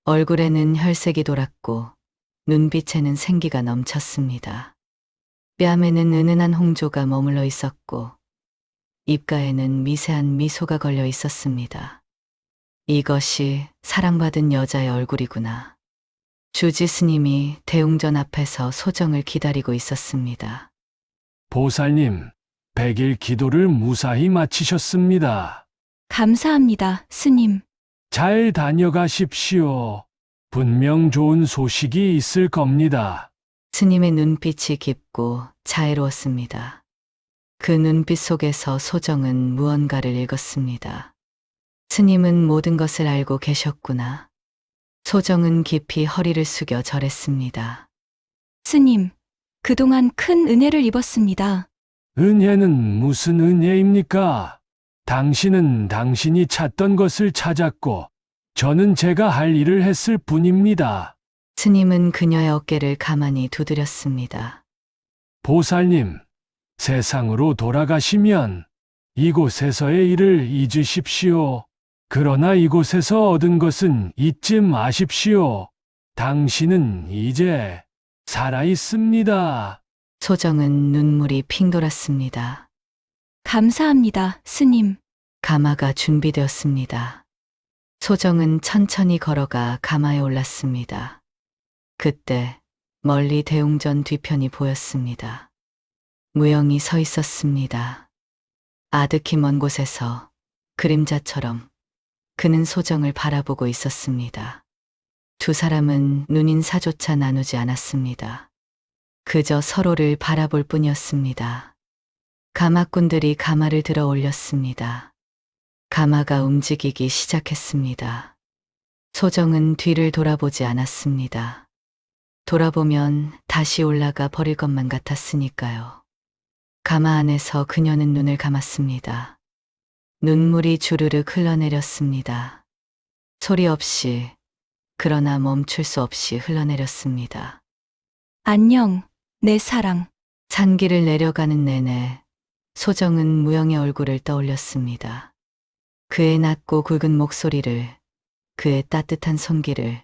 얼굴에는 혈색이 돌았고 눈빛에는 생기가 넘쳤습니다. 뺨에는 은은한 홍조가 머물러 있었고 입가에는 미세한 미소가 걸려 있었습니다. 이것이 사랑받은 여자의 얼굴이구나. 주지 스님이 대웅전 앞에서 소정을 기다리고 있었습니다. 보살님, 100일 기도를 무사히 마치셨습니다. 감사합니다, 스님. 잘 다녀가십시오. 분명 좋은 소식이 있을 겁니다. 스님의 눈빛이 깊고 자애로웠습니다. 그 눈빛 속에서 소정은 무언가를 읽었습니다. 스님은 모든 것을 알고 계셨구나. 소정은 깊이 허리를 숙여 절했습니다. 스님, 그동안 큰 은혜를 입었습니다. 은혜는 무슨 은혜입니까? 당신은 당신이 찾던 것을 찾았고, 저는 제가 할 일을 했을 뿐입니다. 스님은 그녀의 어깨를 가만히 두드렸습니다. 보살님, 세상으로 돌아가시면 이곳에서의 일을 잊으십시오. 그러나 이곳에서 얻은 것은 잊지 마십시오. 당신은 이제 살아 있습니다. 소정은 눈물이 핑 돌았습니다. 감사합니다, 스님. 가마가 준비되었습니다. 소정은 천천히 걸어가 가마에 올랐습니다. 그때 멀리 대웅전 뒤편이 보였습니다. 무영이 서 있었습니다. 아득히 먼 곳에서 그림자처럼 그는 소정을 바라보고 있었습니다. 두 사람은 눈인사조차 나누지 않았습니다. 그저 서로를 바라볼 뿐이었습니다. 가마꾼들이 가마를 들어 올렸습니다. 가마가 움직이기 시작했습니다. 소정은 뒤를 돌아보지 않았습니다. 돌아보면 다시 올라가 버릴 것만 같았으니까요. 가마 안에서 그녀는 눈을 감았습니다. 눈물이 주르륵 흘러내렸습니다. 소리 없이, 그러나 멈출 수 없이 흘러내렸습니다. 안녕, 내 사랑. 산길을 내려가는 내내 소정은 무영의 얼굴을 떠올렸습니다. 그의 낮고 굵은 목소리를, 그의 따뜻한 손길을,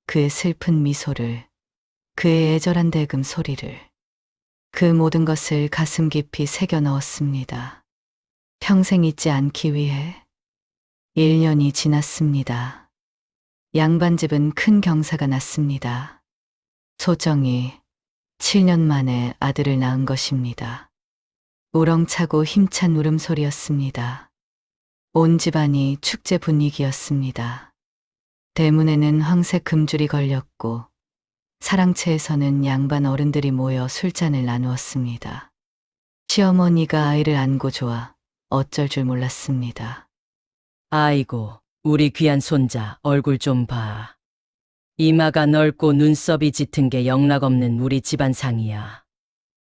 그의 슬픈 미소를, 그의 애절한 대금 소리를, 그 모든 것을 가슴 깊이 새겨 넣었습니다. 평생 잊지 않기 위해 1년이 지났습니다. 양반집은 큰 경사가 났습니다. 소정이 7년 만에 아들을 낳은 것입니다. 우렁차고 힘찬 울음소리였습니다. 온 집안이 축제 분위기였습니다. 대문에는 황색 금줄이 걸렸고 사랑채에서는 양반 어른들이 모여 술잔을 나누었습니다. 시어머니가 아이를 안고 좋아 어쩔 줄 몰랐습니다. 아이고, 우리 귀한 손자 얼굴 좀 봐. 이마가 넓고 눈썹이 짙은 게 영락없는 우리 집안상이야.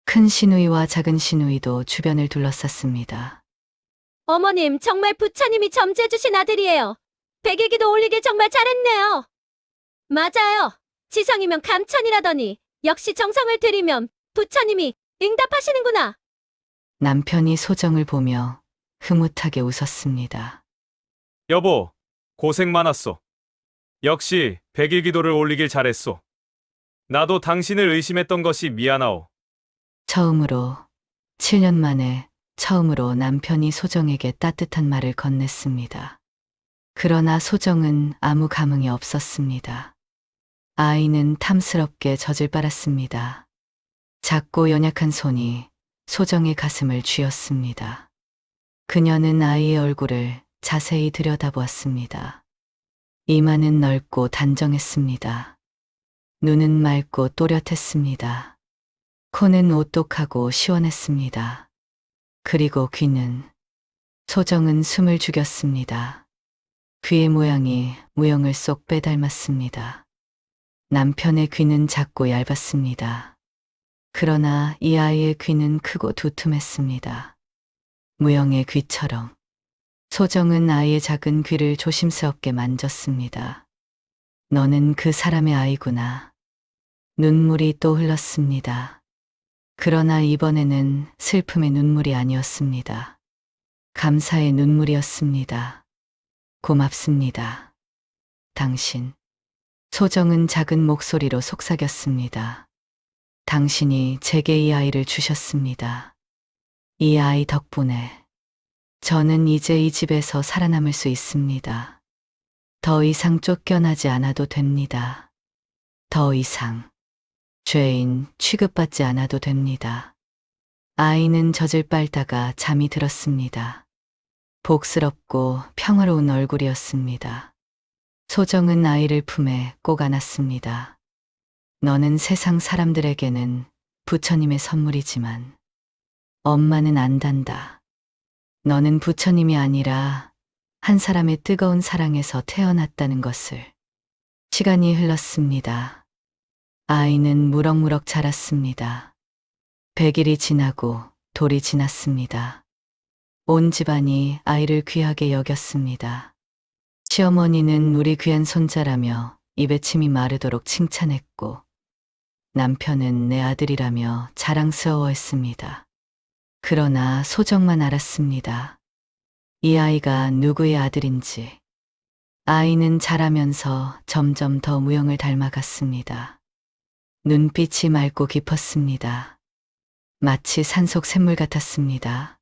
큰 시누이와 작은 시누이도 주변을 둘러쌌습니다. 어머님, 정말 부처님이 점지해주신 아들이에요. 100일 기도 올리길 정말 잘했네요. 맞아요. 지성이면 감천이라더니 역시 정성을 들이면 부처님이 응답하시는구나. 남편이 소정을 보며 흐뭇하게 웃었습니다. 여보, 고생 많았소. 역시 100일 기도를 올리길 잘했소. 나도 당신을 의심했던 것이 미안하오. 처음으로 7년 만에 처음으로 남편이 소정에게 따뜻한 말을 건넸습니다. 그러나 소정은 아무 감흥이 없었습니다. 아이는 탐스럽게 젖을 빨았습니다. 작고 연약한 손이 소정의 가슴을 쥐었습니다. 그녀는 아이의 얼굴을 자세히 들여다보았습니다. 이마는 넓고 단정했습니다. 눈은 맑고 또렷했습니다. 코는 오똑하고 시원했습니다. 그리고 귀는, 소정은 숨을 죽였습니다. 귀의 모양이 무영을 쏙 빼닮았습니다. 남편의 귀는 작고 얇았습니다. 그러나 이 아이의 귀는 크고 두툼했습니다. 무영의 귀처럼. 소정은 아이의 작은 귀를 조심스럽게 만졌습니다. 너는 그 사람의 아이구나. 눈물이 또 흘렀습니다. 그러나 이번에는 슬픔의 눈물이 아니었습니다. 감사의 눈물이었습니다. 고맙습니다. 당신. 소정은 작은 목소리로 속삭였습니다. 당신이 제게 이 아이를 주셨습니다. 이 아이 덕분에 저는 이제 이 집에서 살아남을 수 있습니다. 더 이상 쫓겨나지 않아도 됩니다. 더 이상 죄인 취급받지 않아도 됩니다. 아이는 젖을 빨다가 잠이 들었습니다. 복스럽고 평화로운 얼굴이었습니다. 소정은 아이를 품에 꼭 안았습니다. 너는 세상 사람들에게는 부처님의 선물이지만 엄마는 안단다. 너는 부처님이 아니라 한 사람의 뜨거운 사랑에서 태어났다는 것을. 시간이 흘렀습니다. 아이는 무럭무럭 자랐습니다. 100일이 지나고 돌이 지났습니다. 온 집안이 아이를 귀하게 여겼습니다. 시어머니는 우리 귀한 손자라며 입에 침이 마르도록 칭찬했고, 남편은 내 아들이라며 자랑스러워했습니다. 그러나 소정만 알았습니다. 이 아이가 누구의 아들인지. 아이는 자라면서 점점 더 무영을 닮아갔습니다. 눈빛이 맑고 깊었습니다. 마치 산속 샘물 같았습니다.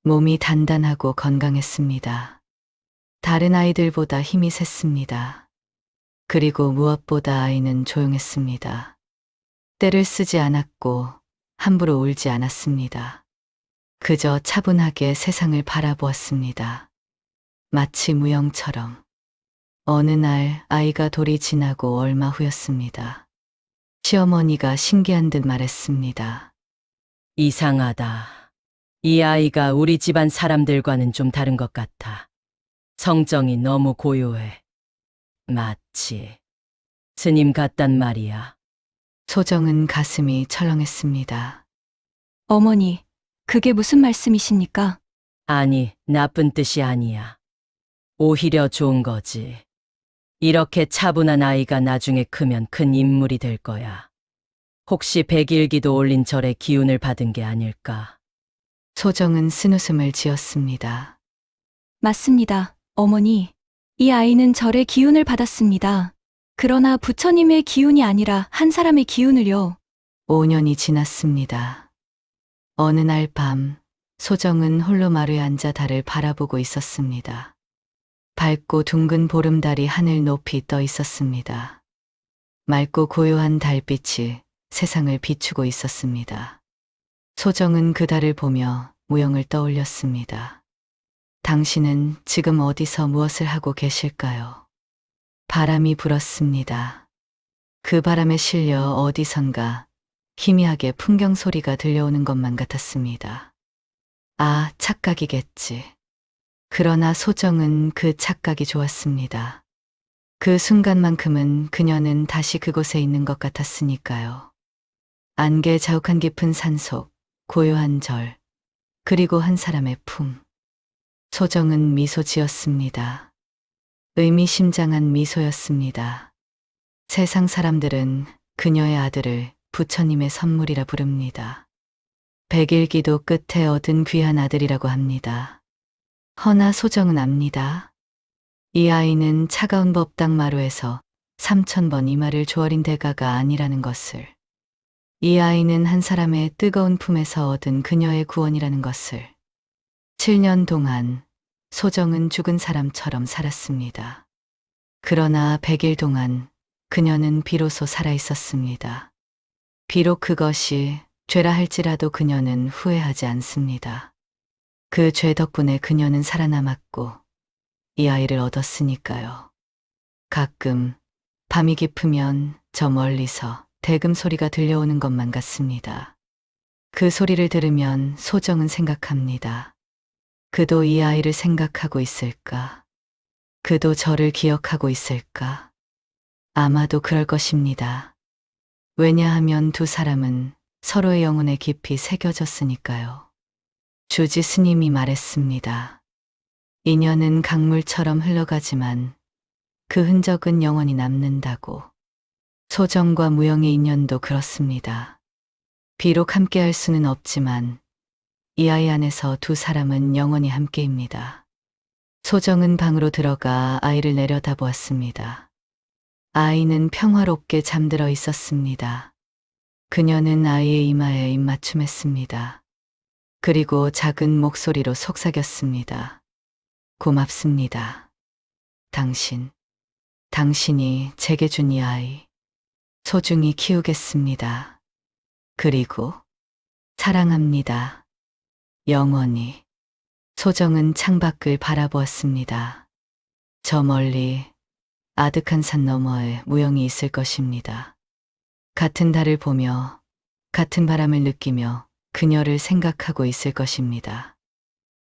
몸이 단단하고 건강했습니다. 다른 아이들보다 힘이 셌습니다. 그리고 무엇보다 아이는 조용했습니다. 때를 쓰지 않았고 함부로 울지 않았습니다. 그저 차분하게 세상을 바라보았습니다. 마치 무영처럼. 어느 날 아이가 돌이 지나고 얼마 후였습니다. 시어머니가 신기한 듯 말했습니다. 이상하다. 이 아이가 우리 집안 사람들과는 좀 다른 것 같아. 성정이 너무 고요해. 마치 스님 같단 말이야. 소정은 가슴이 철렁했습니다. 어머니, 그게 무슨 말씀이십니까? 아니, 나쁜 뜻이 아니야. 오히려 좋은 거지. 이렇게 차분한 아이가 나중에 크면 큰 인물이 될 거야. 혹시 백일기도 올린 절의 기운을 받은 게 아닐까? 소정은 쓴웃음을 지었습니다. 맞습니다, 어머니. 이 아이는 절의 기운을 받았습니다. 그러나 부처님의 기운이 아니라 한 사람의 기운을요. 5년이 지났습니다. 어느 날 밤, 소정은 홀로 마루에 앉아 달을 바라보고 있었습니다. 밝고 둥근 보름달이 하늘 높이 떠 있었습니다. 맑고 고요한 달빛이 세상을 비추고 있었습니다. 소정은 그 달을 보며 무영을 떠올렸습니다. 당신은 지금 어디서 무엇을 하고 계실까요? 바람이 불었습니다. 그 바람에 실려 어디선가 희미하게 풍경 소리가 들려오는 것만 같았습니다. 아, 착각이겠지. 그러나 소정은 그 착각이 좋았습니다. 그 순간만큼은 그녀는 다시 그곳에 있는 것 같았으니까요. 안개 자욱한 깊은 산속, 고요한 절, 그리고 한 사람의 품. 소정은 미소 지었습니다. 의미심장한 미소였습니다. 세상 사람들은 그녀의 아들을 부처님의 선물이라 부릅니다. 100일기도 끝에 얻은 귀한 아들이라고 합니다. 허나 소정은 압니다. 이 아이는 차가운 법당 마루에서 3000번 이마를 조아린 대가가 아니라는 것을. 이 아이는 한 사람의 뜨거운 품에서 얻은 그녀의 구원이라는 것을. 7년 동안 소정은 죽은 사람처럼 살았습니다. 그러나 100일 동안 그녀는 비로소 살아 있었습니다. 비록 그것이 죄라 할지라도 그녀는 후회하지 않습니다. 그 죄 덕분에 그녀는 살아남았고 이 아이를 얻었으니까요. 가끔 밤이 깊으면 저 멀리서 대금 소리가 들려오는 것만 같습니다. 그 소리를 들으면 소정은 생각합니다. 그도 이 아이를 생각하고 있을까? 그도 저를 기억하고 있을까? 아마도 그럴 것입니다. 왜냐하면 두 사람은 서로의 영혼에 깊이 새겨졌으니까요. 주지 스님이 말했습니다. 인연은 강물처럼 흘러가지만 그 흔적은 영원히 남는다고. 소정과 무영의 인연도 그렇습니다. 비록 함께 할 수는 없지만 이 아이 안에서 두 사람은 영원히 함께입니다. 소정은 방으로 들어가 아이를 내려다보았습니다. 아이는 평화롭게 잠들어 있었습니다. 그녀는 아이의 이마에 입맞춤했습니다. 그리고 작은 목소리로 속삭였습니다. 고맙습니다. 당신이 제게 준 이 아이 소중히 키우겠습니다. 그리고 사랑합니다. 영원히. 소정은 창밖을 바라보았습니다. 저 멀리 아득한 산 너머에 무영이 있을 것입니다. 같은 달을 보며 같은 바람을 느끼며 그녀를 생각하고 있을 것입니다.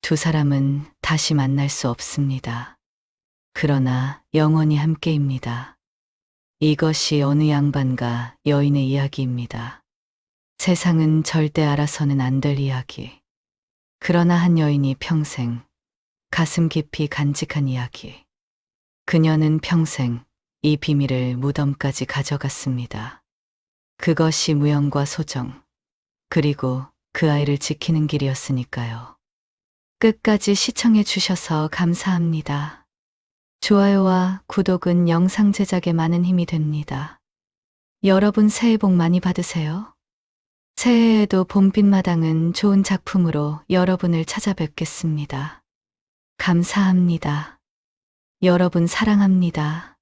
두 사람은 다시 만날 수 없습니다. 그러나 영원히 함께입니다. 이것이 어느 양반과 여인의 이야기입니다. 세상은 절대 알아서는 안 될 이야기. 그러나 한 여인이 평생 가슴 깊이 간직한 이야기. 그녀는 평생 이 비밀을 무덤까지 가져갔습니다. 그것이 무영과 소정, 그리고 그 아이를 지키는 길이었으니까요. 끝까지 시청해 주셔서 감사합니다. 좋아요와 구독은 영상 제작에 많은 힘이 됩니다. 여러분 새해 복 많이 받으세요. 새해에도 봄빛마당은 좋은 작품으로 여러분을 찾아뵙겠습니다. 감사합니다. 여러분 사랑합니다.